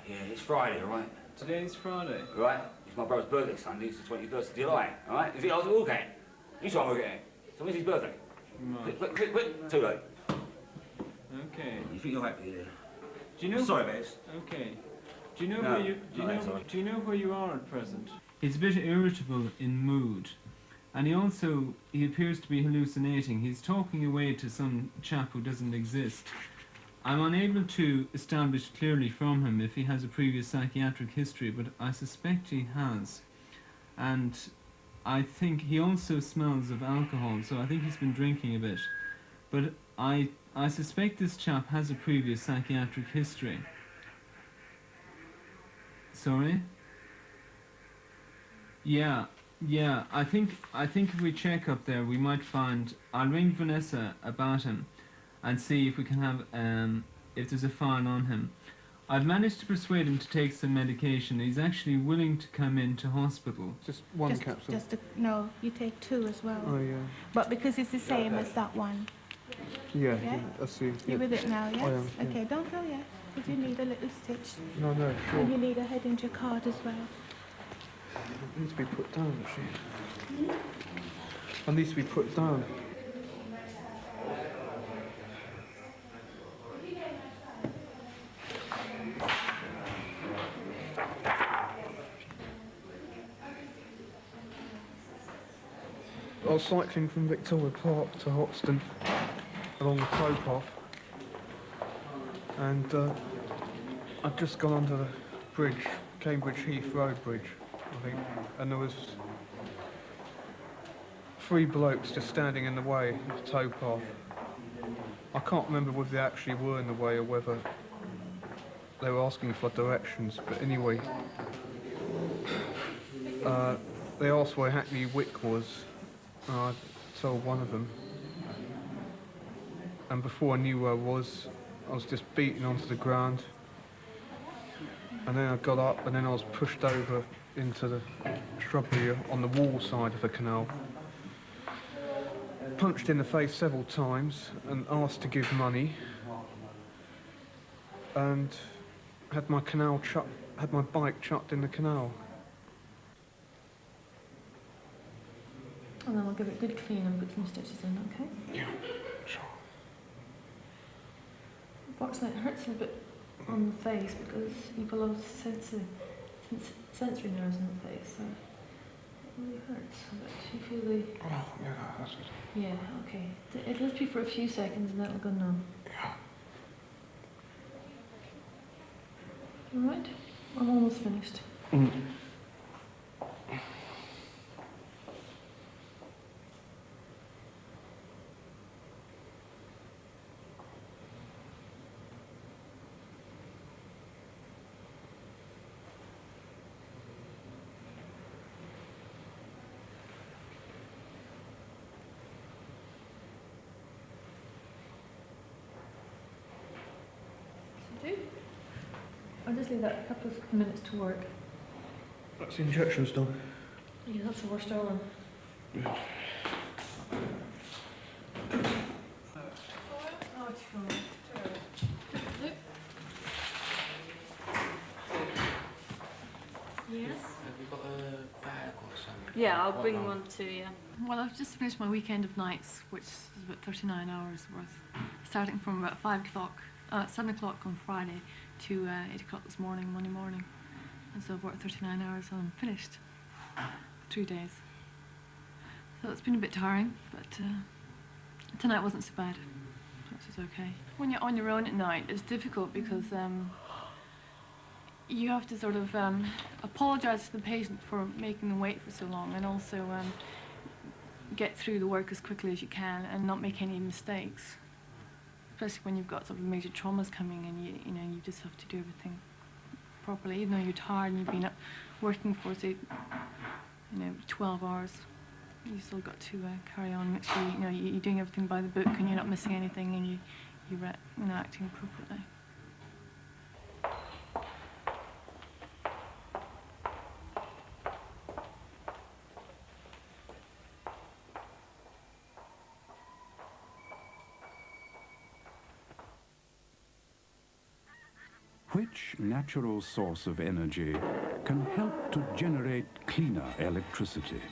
[SPEAKER 12] Yeah, it's Friday, all right?
[SPEAKER 2] Today's Friday.
[SPEAKER 12] Right? It's my brother's birthday Sunday, it's the 21st of July, all right? Is it I was all okay? You try and work it out. So when's his birthday?
[SPEAKER 2] Right.
[SPEAKER 12] Quick, too late.
[SPEAKER 2] Okay.
[SPEAKER 12] You think you're happy there?
[SPEAKER 2] Do you know?
[SPEAKER 12] Sorry, Bess.
[SPEAKER 2] Okay. Do you know
[SPEAKER 12] No,
[SPEAKER 2] where you
[SPEAKER 12] sorry.
[SPEAKER 2] do you know where you are at present? He's a bit irritable in mood, and he appears to be hallucinating. He's talking away to some chap who doesn't exist. I'm unable to establish clearly from him if he has a previous psychiatric history, but I suspect he has. And I think he also smells of alcohol, so I think he's been drinking a bit. But I suspect this chap has a previous psychiatric history. Sorry? Yeah, I think if we check up there, we might find... I'll ring Vanessa about him and see if we can have, if there's a file on him. I've managed to persuade him to take some medication. He's actually willing to come into hospital.
[SPEAKER 21] Just one capsule?
[SPEAKER 11] No, you take 2 as well.
[SPEAKER 21] Oh, yeah.
[SPEAKER 11] But because it's the same as that one.
[SPEAKER 21] Yeah,
[SPEAKER 11] Yeah?
[SPEAKER 21] I see.
[SPEAKER 11] You're with it now, yes?
[SPEAKER 21] I am, yeah.
[SPEAKER 11] Okay, don't go yet, because you need a little stitch.
[SPEAKER 21] No, sure.
[SPEAKER 11] And you need a head injury card as well.
[SPEAKER 21] It needs to be put down, actually. It needs to be put down. I was cycling from Victoria Park to Hoxton along the towpath, and I'd just gone under the bridge, Cambridge Heath Road Bridge, I think, and there was 3 blokes just standing in the way of the towpath. I can't remember whether they actually were in the way or whether they were asking for directions, but anyway, they asked where Hackney Wick was. I told one of them, and before I knew where I was just beaten onto the ground, and then I got up and then I was pushed over into the shrubbery on the wall side of the canal, punched in the face several times and asked to give money, and had my bike chucked in the canal.
[SPEAKER 14] And then we'll give it a good clean and put some stitches in, okay?
[SPEAKER 21] Yeah, sure.
[SPEAKER 14] Unfortunately, it hurts a bit on the face because you've got a lot of sensory nerves in the face, so it really hurts. But you feel the...
[SPEAKER 21] Oh, yeah, that's it.
[SPEAKER 14] Yeah, okay. It'll just be for a few seconds and that'll go numb.
[SPEAKER 21] Yeah.
[SPEAKER 14] Alright? I'm almost finished. I'll just leave that a couple of minutes to work.
[SPEAKER 21] That's the injections done.
[SPEAKER 14] Yeah, that's the worst arm.
[SPEAKER 21] Yeah.
[SPEAKER 14] Yes?
[SPEAKER 10] Have you got a bag or something?
[SPEAKER 15] Yeah, I'll bring one to you.
[SPEAKER 14] Well, I've just finished my weekend of nights, which is about 39 hours worth, starting from about 7 o'clock on Friday to 8 o'clock this morning, Monday morning. And so I've worked 39 hours and I'm finished. 3 days. So it's been a bit tiring, but tonight wasn't so bad, which is okay. When you're on your own at night, it's difficult because you have to sort of apologise to the patient for making them wait for so long, and also get through the work as quickly as you can and not make any mistakes. Especially when you've got sort of major traumas coming and you just have to do everything properly, even though you're tired and you've been up working for, say, 12 hours. You still got to carry on, make sure you're doing everything by the book and you're not missing anything and you're acting appropriately.
[SPEAKER 22] Which natural source of energy can help to generate cleaner electricity?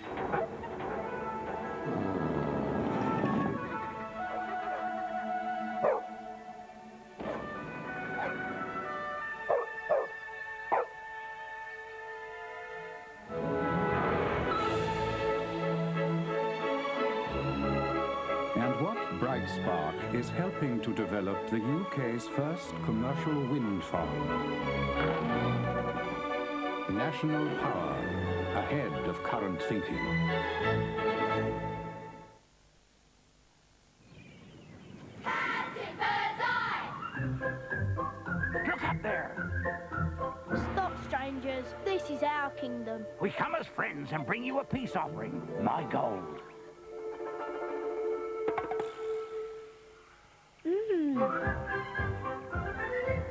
[SPEAKER 22] spark is helping to develop the UK's first commercial wind farm. National power, ahead of current thinking.
[SPEAKER 1] Look up there!
[SPEAKER 9] Stop, strangers. This is our kingdom.
[SPEAKER 1] We come as friends and bring you a peace offering. My gold.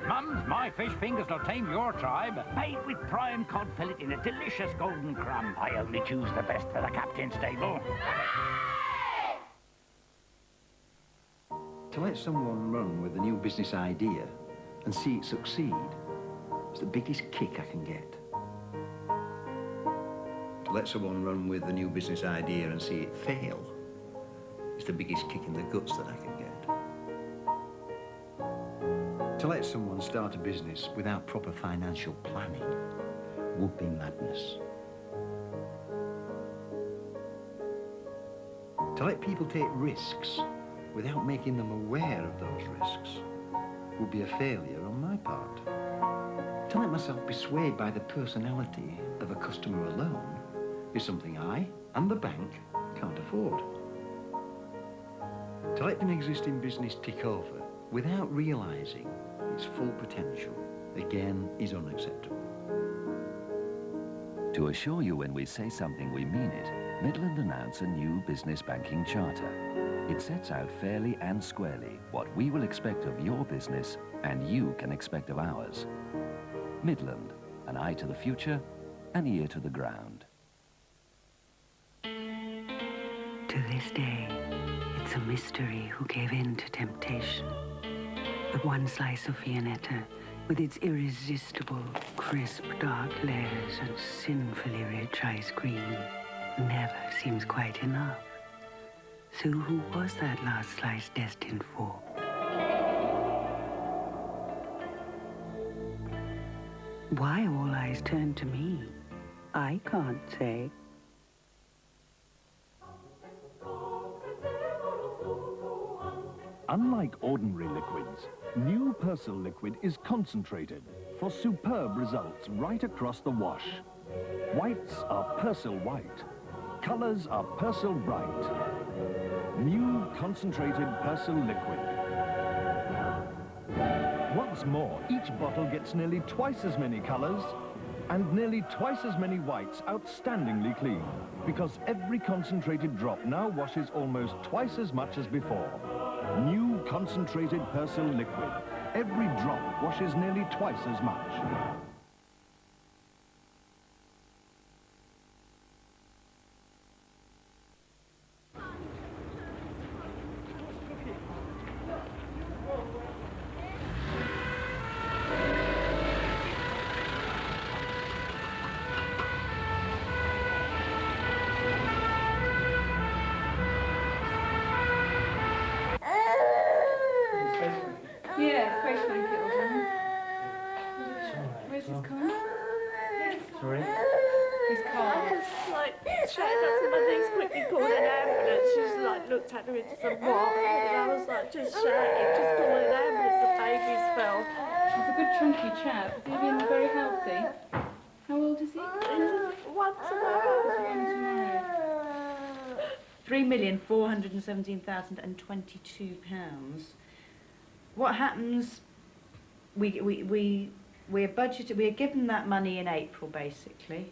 [SPEAKER 1] Mums, my fish fingers will tame your tribe. Made with prime cod fillet in a delicious golden crumb. I only choose the best for the captain's table.
[SPEAKER 23] To let someone run with a new business idea and see it succeed is the biggest kick I can get. To let someone run with a new business idea and see it fail is the biggest kick in the guts that I can get. To let someone start a business without proper financial planning would be madness. To let people take risks without making them aware of those risks would be a failure on my part. To let myself be swayed by the personality of a customer alone is something I and the bank can't afford. To let an existing business tick over without realising its full potential, again, is unacceptable.
[SPEAKER 24] To assure you when we say something we mean it, Midland announced a new business banking charter. It sets out fairly and squarely what we will expect of your business and you can expect of ours. Midland, an eye to the future, an ear to the ground.
[SPEAKER 25] To this day, it's a mystery who gave in to temptation. But one slice of Viennetta, with its irresistible, crisp, dark layers and sinfully rich ice cream, never seems quite enough. So who was that last slice destined for? Why all eyes turn to me? I can't say.
[SPEAKER 26] Unlike ordinary liquids, new Persil liquid is concentrated for superb results right across the wash. Whites are Persil white. Colours are Persil bright. New concentrated Persil liquid. What's more, each bottle gets nearly twice as many colours and nearly twice as many whites outstandingly clean, because every concentrated drop now washes almost twice as much as before. New concentrated Persil liquid. Every drop washes nearly twice as much.
[SPEAKER 15] Yeah, space blanket or something. Where's his car?
[SPEAKER 6] Sorry?
[SPEAKER 15] His car.
[SPEAKER 5] I just like shouted up to my niece, quickly called an ambulance. She's like looked at her into some what, and I was like just shouting, just call an ambulance. The baby's fell.
[SPEAKER 15] He's a good chunky chap. Has he been very healthy? How old is he?
[SPEAKER 5] One tomorrow.
[SPEAKER 27] £3,417,022. What happens? We're budgeted. We're given that money in April, basically.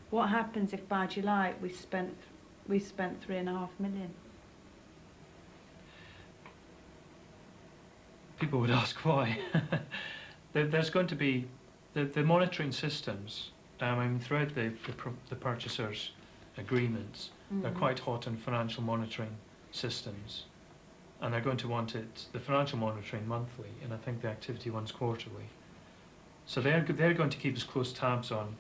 [SPEAKER 27] What happens if by July we spent £3.5 million?
[SPEAKER 6] People would ask why. There's going to be the monitoring systems. I mean, throughout the purchasers' agreements, they're quite hot on financial monitoring systems, and they're going to want the financial monitoring monthly, and I think the activity ones quarterly. So they're going to keep as close tabs on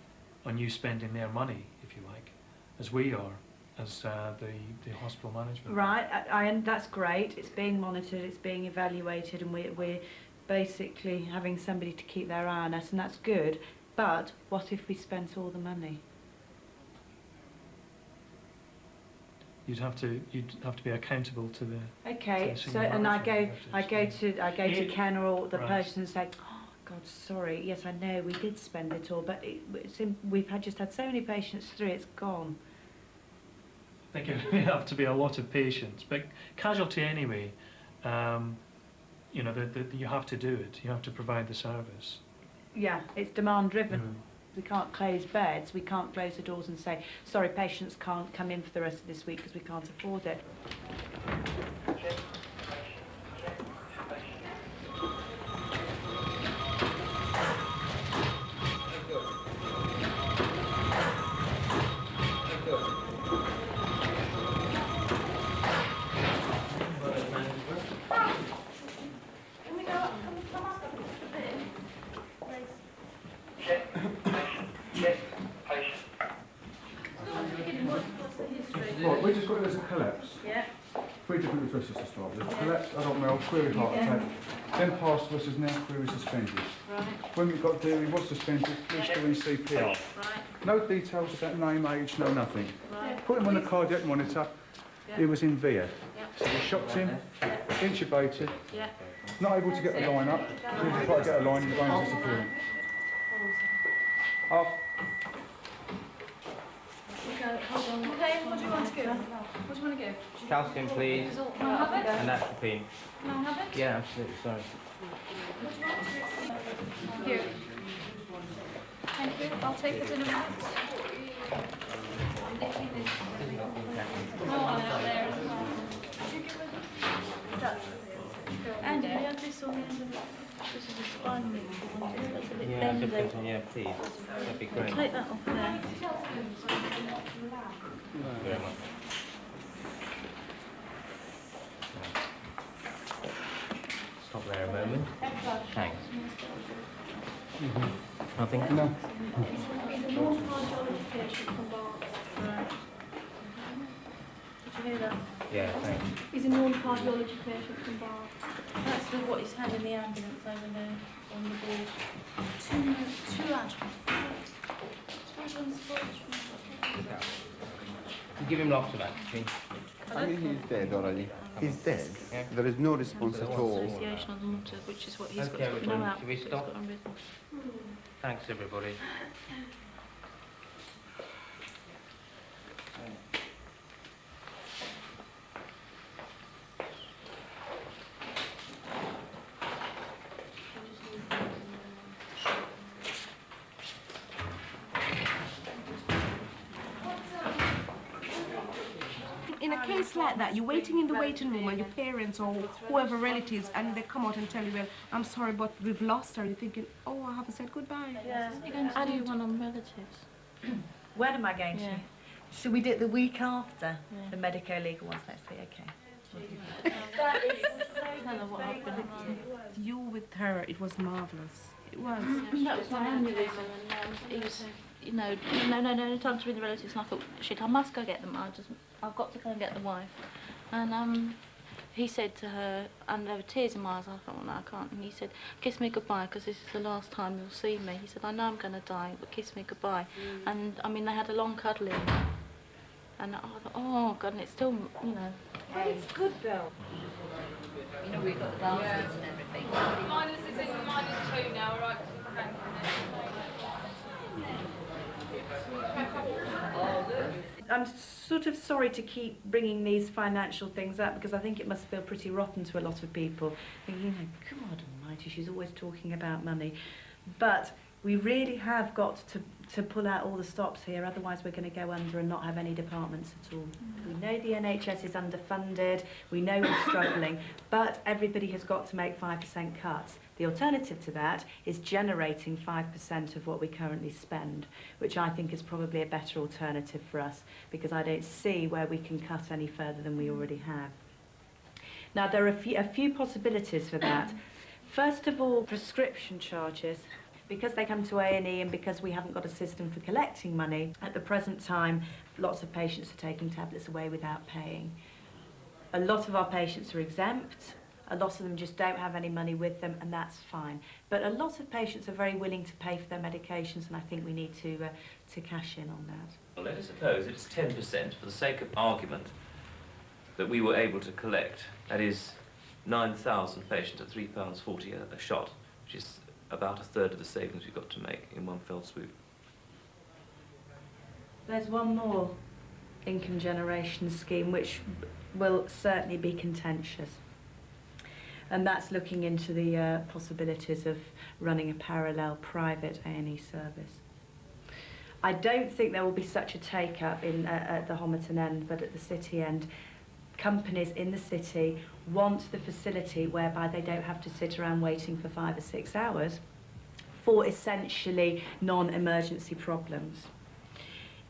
[SPEAKER 6] you spending their money, if you like, as we are, as the hospital management.
[SPEAKER 27] Right, and that's great. It's being monitored, it's being evaluated, and we're basically having somebody to keep their eye on us, and that's good. But what if we spent all the money?
[SPEAKER 6] you'd have to be accountable to the.
[SPEAKER 27] Okay,
[SPEAKER 6] to the
[SPEAKER 27] so and I go to Ken or the
[SPEAKER 6] Right.
[SPEAKER 27] person and say, oh God, sorry. Yes, I know we did spend it all, but we've just had so many patients through. It's gone.
[SPEAKER 6] I think it would have to be a lot of patience, but Casualty anyway. You know, you have to do it. You have to provide the service.
[SPEAKER 27] Yeah, it's demand driven. We can't close beds. We can't close the doors and say, sorry, patients can't come in for the rest of this week because we can't afford it.
[SPEAKER 3] Right, we just got there's a collapse.
[SPEAKER 27] Yeah.
[SPEAKER 3] 3 different addresses to start with. Collapse, adult male, query heart attack. Then passed to us as now query suspended.
[SPEAKER 27] Right.
[SPEAKER 3] When we got there, he was suspended, we're still in CPR.
[SPEAKER 27] Right.
[SPEAKER 3] No details about name, age, no nothing.
[SPEAKER 27] Right.
[SPEAKER 3] Put him on the cardiac monitor,
[SPEAKER 27] Yeah.
[SPEAKER 3] he was in VF.
[SPEAKER 27] Yeah.
[SPEAKER 3] So we shocked him, intubated,
[SPEAKER 27] Yeah.
[SPEAKER 3] not able to get a line up. We tried to get a line and the veins disappearing. Off.
[SPEAKER 27] Hold on. Okay, what do you want to give? What do you want to give?
[SPEAKER 4] Calcium, please.
[SPEAKER 27] Can I have it?
[SPEAKER 4] And atropine.
[SPEAKER 27] Can I have it?
[SPEAKER 4] Yeah, absolutely, sorry.
[SPEAKER 27] Here. Thank you. I'll take it in a minute. Oh, out there as well. Andy, we have this on the end of it. This is a spine one. That's a bit bendy.
[SPEAKER 4] Yeah, please. That'd be great.
[SPEAKER 27] Take that off there.
[SPEAKER 4] Very much. Stop there a moment. Thanks. Nothing?
[SPEAKER 3] No.
[SPEAKER 27] Did you hear that?
[SPEAKER 4] Yeah, thanks.
[SPEAKER 9] He's a non-cardiology patient from Bath. That's what he's had in the ambulance over there on the board. Two
[SPEAKER 4] Give him lots of atropine.
[SPEAKER 7] I mean, he's dead already. He's dead. Yeah. There is no response at all.
[SPEAKER 9] Association on the water, which is what he's
[SPEAKER 4] Okay,
[SPEAKER 9] got to know out.
[SPEAKER 4] should we stop? Thanks, everybody.
[SPEAKER 13] In a case like that, you're waiting in the waiting room and your parents or whoever relatives, and they come out and tell you, well, I'm sorry, but we've lost her. You're thinking, oh, I haven't said goodbye.
[SPEAKER 9] Yeah. You're going to do one on relatives.
[SPEAKER 27] When am I going to? Should we do it the week after the medico-legal ones next week? Okay.
[SPEAKER 13] You with her, it was marvellous. It was.
[SPEAKER 9] That was my aneurysm, and he was, you know, no time to ring the relatives, and I thought, shit, I must go get them. I've got to go and get the wife. And he said to her, and there were tears in my eyes, I thought, well, no, I can't. And he said, kiss me goodbye, because this is the last time you'll see me. He said, I know I'm going to die, but kiss me goodbye. And, I mean, they had a long cuddling. And I thought, oh, God, and it's still, you know.
[SPEAKER 27] But it's good, though.
[SPEAKER 15] You know, we've got the baskets and everything.
[SPEAKER 14] Minus is in -2 now, right?
[SPEAKER 27] I'm sort of sorry to keep bringing these financial things up because I think it must feel pretty rotten to a lot of people. Thinking, you know, God almighty, she's always talking about money. But we really have got to pull out all the stops here, otherwise we're going to go under and not have any departments at all. We know the NHS is underfunded, we know we're struggling, but everybody has got to make 5% cuts. The alternative to that is generating 5% of what we currently spend, which I think is probably a better alternative for us, because I don't see where we can cut any further than we already have. Now, there are a few possibilities for that. First of all, prescription charges. Because they come to A&E and because we haven't got a system for collecting money, at the present time, lots of patients are taking tablets away without paying. A lot of our patients are exempt. A lot of them just don't have any money with them, and that's fine. But a lot of patients are very willing to pay for their medications, and I think we need to cash in on that.
[SPEAKER 16] Well, let us suppose it's 10% for the sake of argument,
[SPEAKER 4] that we were able to collect. That is 9,000 patients at £3.40 a shot, which is about a third of the savings we got to make in one fell swoop.
[SPEAKER 27] There's one more income generation scheme which will certainly be contentious, and that's looking into the possibilities of running a parallel private A&E service. I don't think there will be such a take-up at the Homerton end, but at the city end, companies in the city want the facility whereby they don't have to sit around waiting for 5 or 6 hours for essentially non-emergency problems.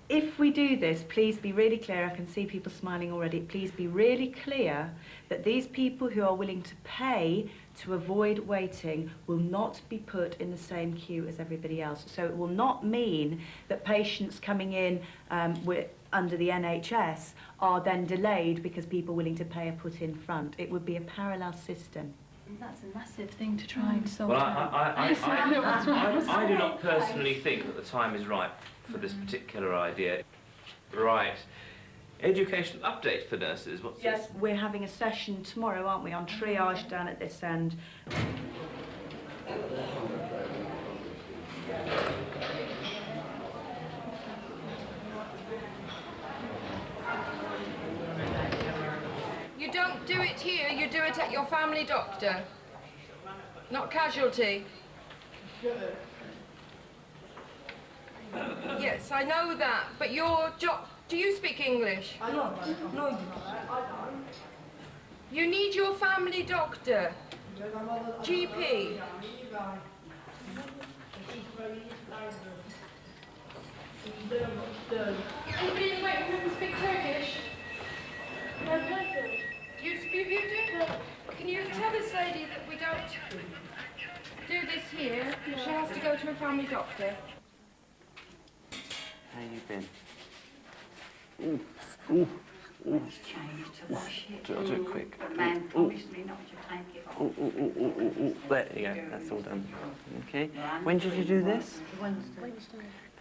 [SPEAKER 27] If we do this, please be really clear, I can see people smiling already, please be really clear that these people who are willing to pay to avoid waiting will not be put in the same queue as everybody else. So it will not mean that patients coming in under the NHS are then delayed because people willing to pay are put in front. It would be a parallel system.
[SPEAKER 14] That's a massive thing to try and sort
[SPEAKER 4] Well,
[SPEAKER 14] out.
[SPEAKER 4] I do not personally think that the time is right for this particular idea. Right. Educational update for nurses. What's this?
[SPEAKER 27] Yes, we're having a session tomorrow, aren't we, on triage down at this end.
[SPEAKER 8] You don't do it here, you do it at your family doctor. Not Casualty. Yes, I know that, but your job... Do you speak English? No. You need your family doctor. GP. Anybody in the waiting room speak Turkish? You do? Can you tell this lady that we don't do this here? She has to go to a family doctor.
[SPEAKER 4] How you been?
[SPEAKER 12] It's changed to wash it.
[SPEAKER 4] I'll do it quick.
[SPEAKER 12] The man promised me not to take it off.
[SPEAKER 4] There you go, that's all done. Okay. When did you do this?
[SPEAKER 12] Wednesday.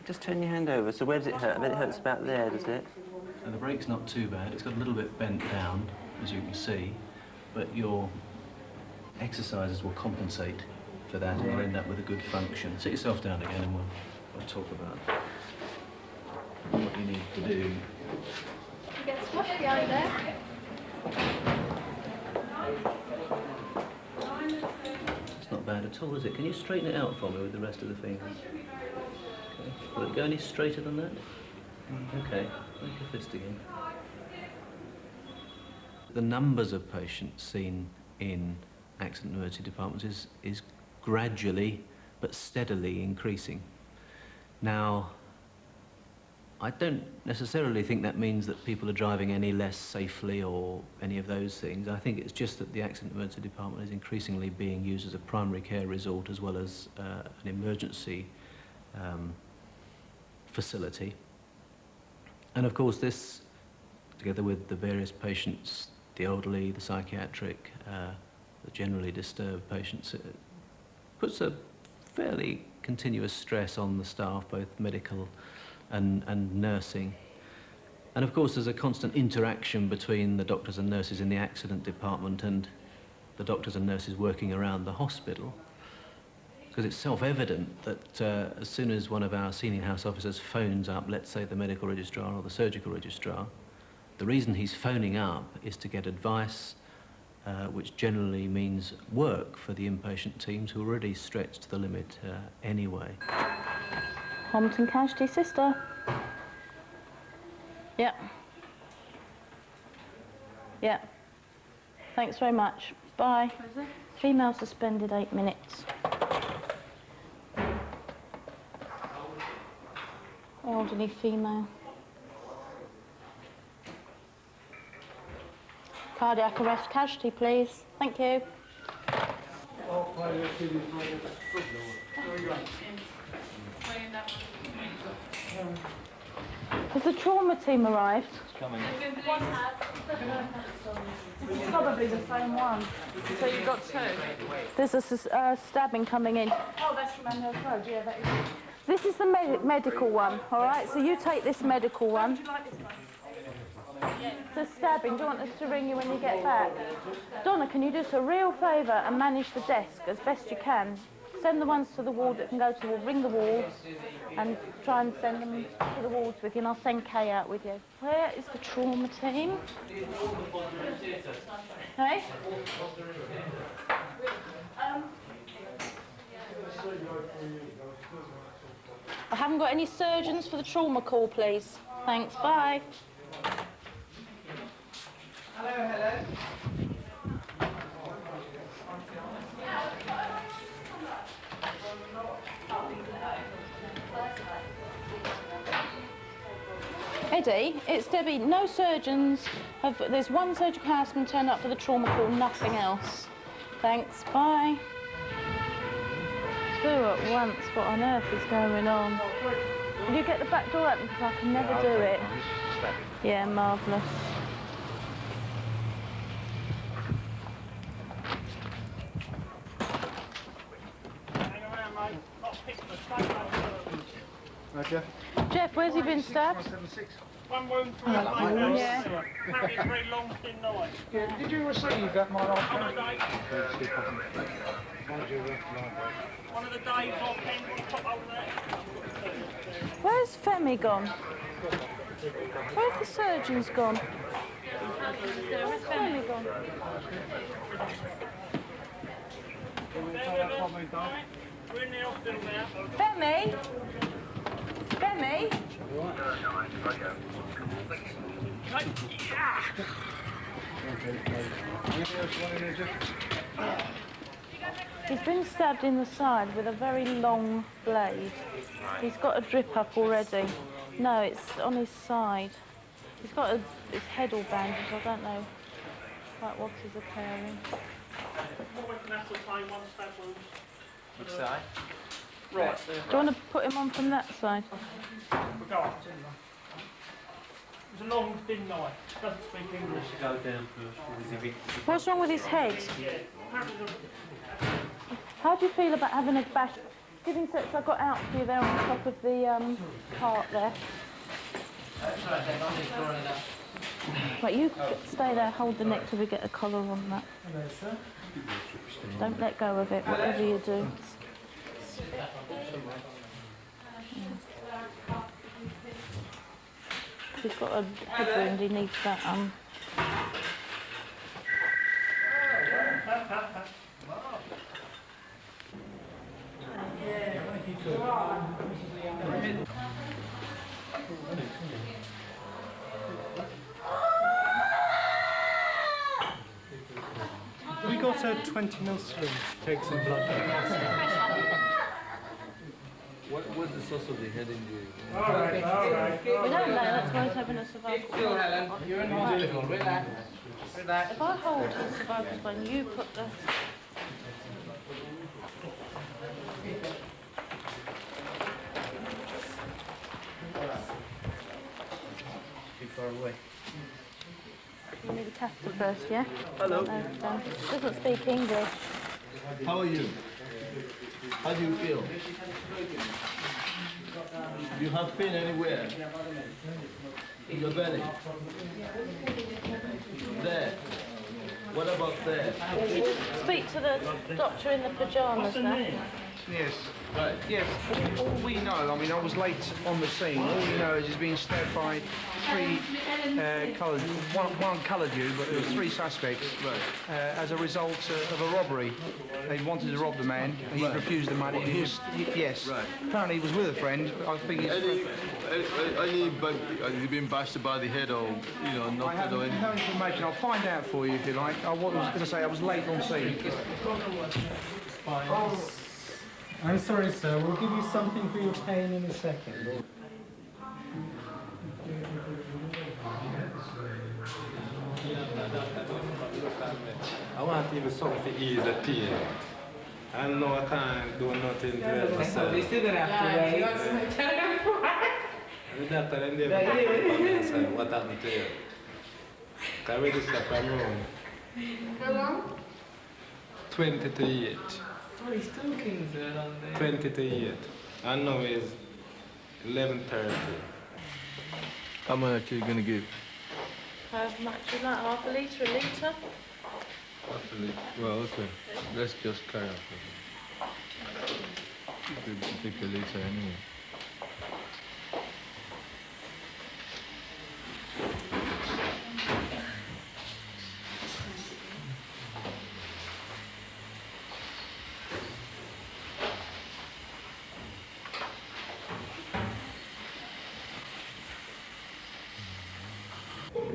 [SPEAKER 4] Just turn your hand over. So where does it hurt? I bet it hurts about there, does it?
[SPEAKER 16] The break's not too bad. It's got a little bit bent down, as you can see, but your exercises will compensate for that and you'll end up with a good function. Sit yourself down again and we'll talk about what you need to do.
[SPEAKER 14] You get squashed behind there.
[SPEAKER 16] It's not bad at all, is it? Can you straighten it out for me with the rest of the fingers? Okay. Will it go any straighter than that? Okay. Make your fist again. The numbers of patients seen in accident emergency departments is gradually but steadily increasing. Now, I don't necessarily think that means that people are driving any less safely or any of those things. I think it's just that the accident emergency department is increasingly being used as a primary care resort as well as an emergency facility. And of course this, together with the various patients, the elderly, the psychiatric, the generally disturbed patients, puts a fairly continuous stress on the staff, both medical and nursing. And of course there's a constant interaction between the doctors and nurses in the accident department and the doctors and nurses working around the hospital. Because it's self-evident that as soon as one of our senior house officers phones up, let's say the medical registrar or the surgical registrar, the reason he's phoning up is to get advice, which generally means work for the inpatient teams who are already stretched to the limit anyway.
[SPEAKER 9] Homerton Casualty sister. Yep. Yep. Thanks very much. Bye. Female suspended 8 minutes. Elderly female. Cardiac arrest casualty, please. Thank you. Has the trauma team arrived?
[SPEAKER 16] It's coming.
[SPEAKER 9] It's probably the same one.
[SPEAKER 14] So you've got two?
[SPEAKER 9] There's a stabbing coming in.
[SPEAKER 14] Oh, that's from Amherst Road, yeah, that is.
[SPEAKER 9] This is the medical one, all right? So you take this medical one. It's a stabbing. Do you want us to ring you when you get back? Donna, can you do us a real favour and manage the desk as best you can? Send the ones to the ward that can go to the ward, ring the wards, and try and send them to the wards with you, and I'll send Kay out with you. Where is the trauma team? Hey? I haven't got any surgeons for the trauma call, please. Thanks, bye.
[SPEAKER 10] Hello, hello.
[SPEAKER 9] Eddie, it's Debbie. No surgeons have... There's one surgical houseman turned up for the trauma call, nothing else. Thanks, bye. Two at once, what on earth is going on? Will you get the back door open, because I can never do it. Yeah, marvellous.
[SPEAKER 3] Jeff?
[SPEAKER 9] Jeff, where's he been stabbed?
[SPEAKER 3] 176.
[SPEAKER 2] One wound through
[SPEAKER 9] Yeah.
[SPEAKER 2] the leg.
[SPEAKER 9] Yeah.
[SPEAKER 2] Apparently a very long, thin knife.
[SPEAKER 3] Yeah, did you receive that, my last
[SPEAKER 2] On a day. One of the days or pen on top over there.
[SPEAKER 9] Where's Femi gone? Where's the surgeons gone? Where's Femi gone?
[SPEAKER 2] We're in the hospital now.
[SPEAKER 9] Femi? Femi? He's been stabbed in the side with a very long blade. He's got a drip up already. No, it's on his side. He's got his head all bandaged. I don't know quite what is occurring.
[SPEAKER 4] Which side?
[SPEAKER 2] Right.
[SPEAKER 9] Do you want to put him on from that side?
[SPEAKER 2] Go on. It's a long, thin knife. Doesn't speak English.
[SPEAKER 4] Go down first.
[SPEAKER 9] What's wrong with his head?
[SPEAKER 2] Yeah. Apparently
[SPEAKER 9] How do you feel about having a bash? Giving sets I got out for you there on the top of the cart there. Right, you stay there, hold the neck till we get a collar on that.
[SPEAKER 2] Hello, sir.
[SPEAKER 9] Don't let go of it, whatever you do. He's got a head wound, he needs that
[SPEAKER 2] We got a 20mm syringe to take some blood.
[SPEAKER 11] What was the source of the head injury?
[SPEAKER 2] All right.
[SPEAKER 9] We don't know, that's why he's having a cervical
[SPEAKER 10] Still, Helen. You're in hospital. Relax. Relax.
[SPEAKER 9] If I hold his cervical spine, you put the...
[SPEAKER 11] Too far away.
[SPEAKER 9] You need a catheter first, yeah?
[SPEAKER 11] Hello.
[SPEAKER 9] Doesn't speak English.
[SPEAKER 11] How are you? How do you feel? Do you have pain anywhere? In your belly? There. What about there?
[SPEAKER 9] Speak to the doctor in the pyjamas now.
[SPEAKER 3] Yes.
[SPEAKER 11] Right.
[SPEAKER 3] Yes, all we know, I mean, I was late on the scene. All we know is he's been stabbed by three coloured, one coloured you, but there was three suspects.
[SPEAKER 11] Right.
[SPEAKER 3] As a result of a robbery. They wanted to rob the man, and he refused the money. And yes.
[SPEAKER 11] Right.
[SPEAKER 3] Apparently he was with a friend, but I think he's...
[SPEAKER 11] Has he been bashed by the head or, you know,
[SPEAKER 3] I
[SPEAKER 11] knocked
[SPEAKER 3] have
[SPEAKER 11] or anything?
[SPEAKER 3] no information. I'll find out for you if you like. I was going to say I was late on scene.
[SPEAKER 2] I'm sorry, sir. We'll give you something for your pain in a second.
[SPEAKER 17] I want to give you something to ease the pain. I know I can't do nothing to help myself.
[SPEAKER 10] They still gonna have to wait.
[SPEAKER 17] The doctor and they what happened to you? Can I register from Rome?
[SPEAKER 10] How long?
[SPEAKER 17] 20 to 8.
[SPEAKER 10] Oh, he's still kings around there.
[SPEAKER 17] 20 to 8. I know it's 11:30.
[SPEAKER 11] How much are you going to give?
[SPEAKER 9] How much would you like? Half a litre, a litre?
[SPEAKER 11] Well, okay. Let's just carry on. We'll take a litre anyway.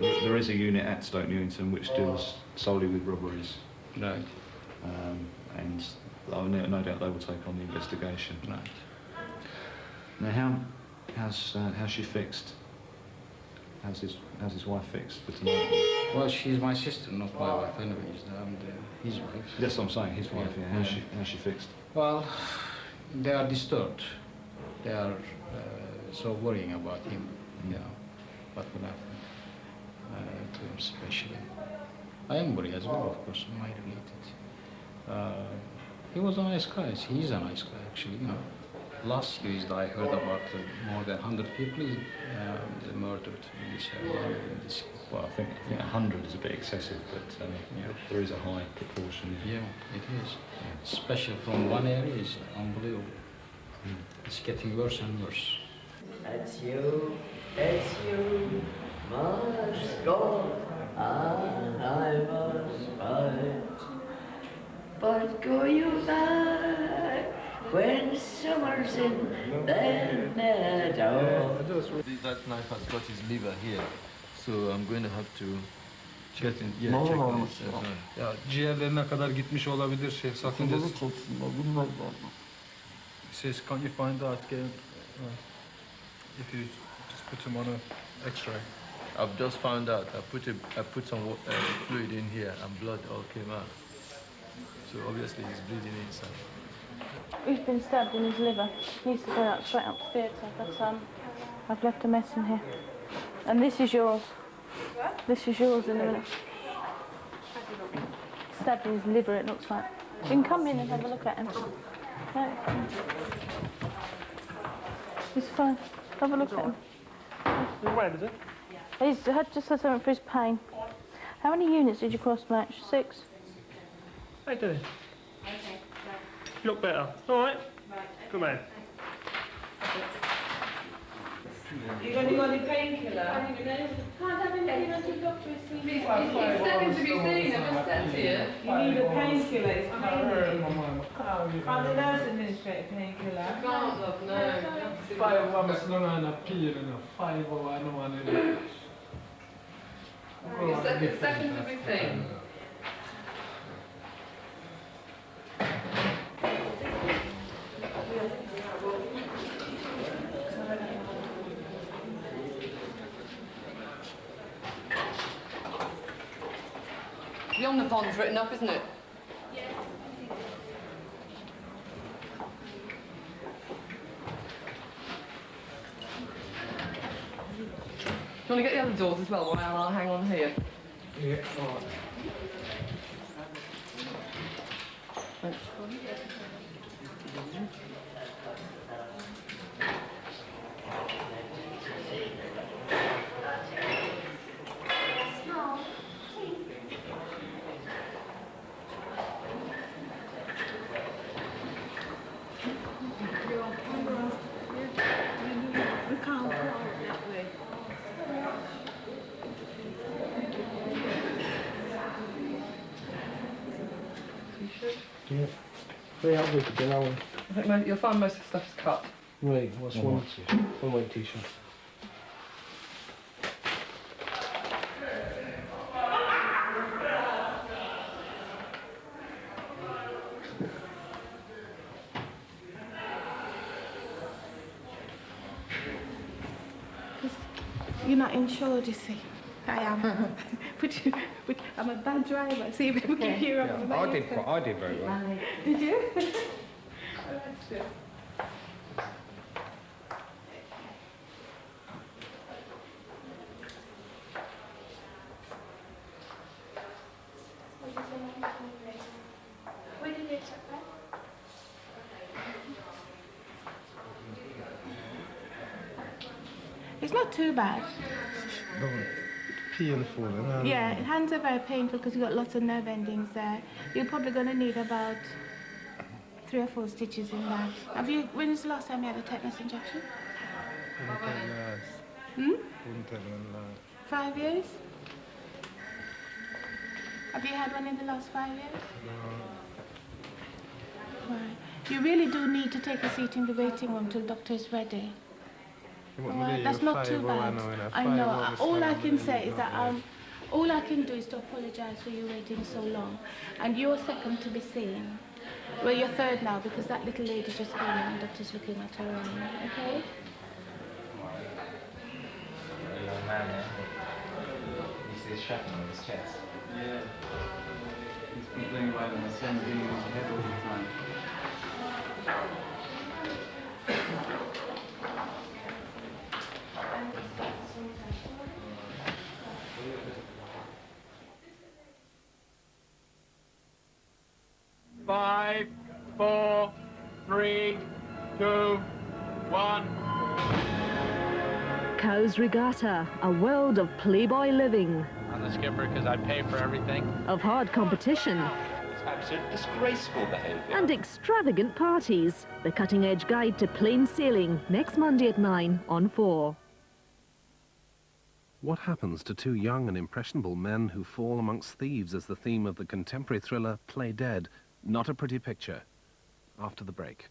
[SPEAKER 1] There is a unit at Stoke Newington which deals solely with robberies.
[SPEAKER 11] Right.
[SPEAKER 1] And no doubt they will take on the investigation.
[SPEAKER 11] Right.
[SPEAKER 1] Now, how's she fixed? How's his wife fixed for tonight?
[SPEAKER 11] Well, she's my sister, not my wife, anyways. His wife.
[SPEAKER 1] That's what I'm saying. His wife. Yeah. How's she fixed?
[SPEAKER 11] Well, they are disturbed. They are so worrying about him. You know, what will happen to him especially. I am worried as well, of course, am I related. He was a nice guy. He's a nice guy, actually. You know, last year I heard about more than 100 people murdered in this area.
[SPEAKER 1] Well, I think 100 is a bit excessive, but there is a high proportion.
[SPEAKER 11] Yeah, it is. Yeah. Especially from one area, it's unbelievable. It's getting worse and worse.
[SPEAKER 18] It's you, must go, and I must fight. But go you back when summer's in the meadow.
[SPEAKER 11] That knife has got his liver here, so I'm going to have to get in.
[SPEAKER 18] Yeah, check on
[SPEAKER 11] this. Ya ciğerlerine kadar gitmiş olabilir sakıncası.
[SPEAKER 6] He says, can't you find out again? If you just put him on an X-ray.
[SPEAKER 11] I've just found out. I put some fluid in here, and blood all came out. So obviously he's bleeding inside.
[SPEAKER 9] He's been stabbed in his liver. He needs to go out straight up to theatre, but I've left a mess in here. And this is yours. What? This is yours in a minute. Stabbed in his liver, it looks like. You can come in and have a look at him. Right. He's fine. Have a look at him.
[SPEAKER 2] He's red, is it?
[SPEAKER 9] He's just had something for his pain. How many units did you cross-match? 6?
[SPEAKER 2] How you doing? You look better. All right? Good man.
[SPEAKER 10] You got any painkiller?
[SPEAKER 8] Can't have him in until the doctor is seen.
[SPEAKER 10] He's second to be seen, I just said to you. You need a painkiller, it's paining. Can't the nurse administrate a painkiller? I can't, love, no.
[SPEAKER 11] 5 hours long and a pill, 5 hours no one.
[SPEAKER 10] You're second to be seen. Beyond the pond's written up, isn't it?
[SPEAKER 8] Yeah.
[SPEAKER 10] Do you want to get the other doors as well while I'll hang on here?
[SPEAKER 11] Yeah, all right.
[SPEAKER 10] Thanks.
[SPEAKER 11] Yeah. Very ugly to get on.
[SPEAKER 10] I think you'll find most of the stuff's cut.
[SPEAKER 11] Right, what's one white t-shirt?
[SPEAKER 13] You're not insured, you see. I am. but I'm a bad driver. See, we can hear up on the
[SPEAKER 3] I did very well.
[SPEAKER 13] Did you?
[SPEAKER 10] Oh, that's good.
[SPEAKER 8] Where did you accept that?
[SPEAKER 13] It's not too bad.
[SPEAKER 17] painful. And
[SPEAKER 10] Yeah, hands are very painful because you've got lots of nerve endings there. You're probably going to need about 3 or 4 stitches in that. Have you? When was the last time you had a tetanus injection? Hmm? 5 years? Have you had one in the last 5 years? Right. You really do need to take a seat in the waiting room till doctor is ready. Right, that's not too bad. I know. All I can say is that all I can do is to apologise for you waiting so long. And you're second to be seen. Well, you're third now because that little lady just came in and doctor's looking at her own. Okay?
[SPEAKER 4] A young man there. He says shrapnel on his chest.
[SPEAKER 19] Yeah. He's been doing well in the same thing in his head all the time.
[SPEAKER 20] 5, 4, 3, 2, 1.
[SPEAKER 21] Cowes Regatta, a world of playboy living,
[SPEAKER 20] I'm the skipper because I pay for everything.
[SPEAKER 21] of hard competition
[SPEAKER 4] It's absolute disgraceful behaviour.
[SPEAKER 21] and extravagant parties. The cutting-edge guide to plain sailing, next Monday at 9 on 4.
[SPEAKER 22] What happens to 2 young and impressionable men who fall amongst thieves is the theme of the contemporary thriller Play Dead. Not a pretty picture. After the break.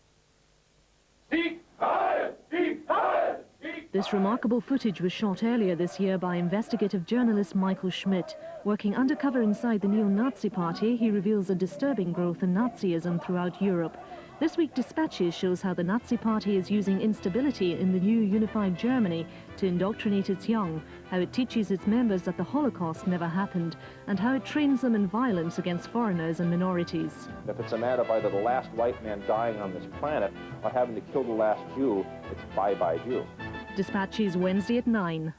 [SPEAKER 21] This remarkable footage was shot earlier this year by investigative journalist Michael Schmidt. Working undercover inside the neo-Nazi party, he reveals a disturbing growth in Nazism throughout Europe. This week, Dispatches shows how the Nazi party is using instability in the new unified Germany to indoctrinate its young, how it teaches its members that the Holocaust never happened, and how it trains them in violence against foreigners and minorities.
[SPEAKER 23] If it's a matter of either the last white man dying on this planet or having to kill the last Jew, it's bye-bye Jew.
[SPEAKER 21] Dispatches Wednesday at 9.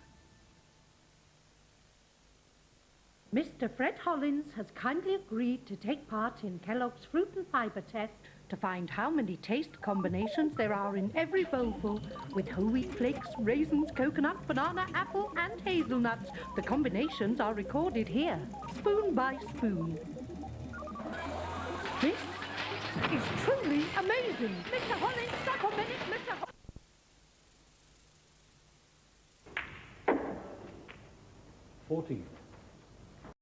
[SPEAKER 24] Mr. Fred Hollins has kindly agreed to take part in Kellogg's Fruit and Fibre test to find how many taste combinations there are in every bowlful with whole wheat flakes, raisins, coconut, banana, apple and hazelnuts. The combinations are recorded here, spoon by spoon. This is truly amazing. Mr. Hollins, stop a minute, Mr. Hollins.
[SPEAKER 25] 14.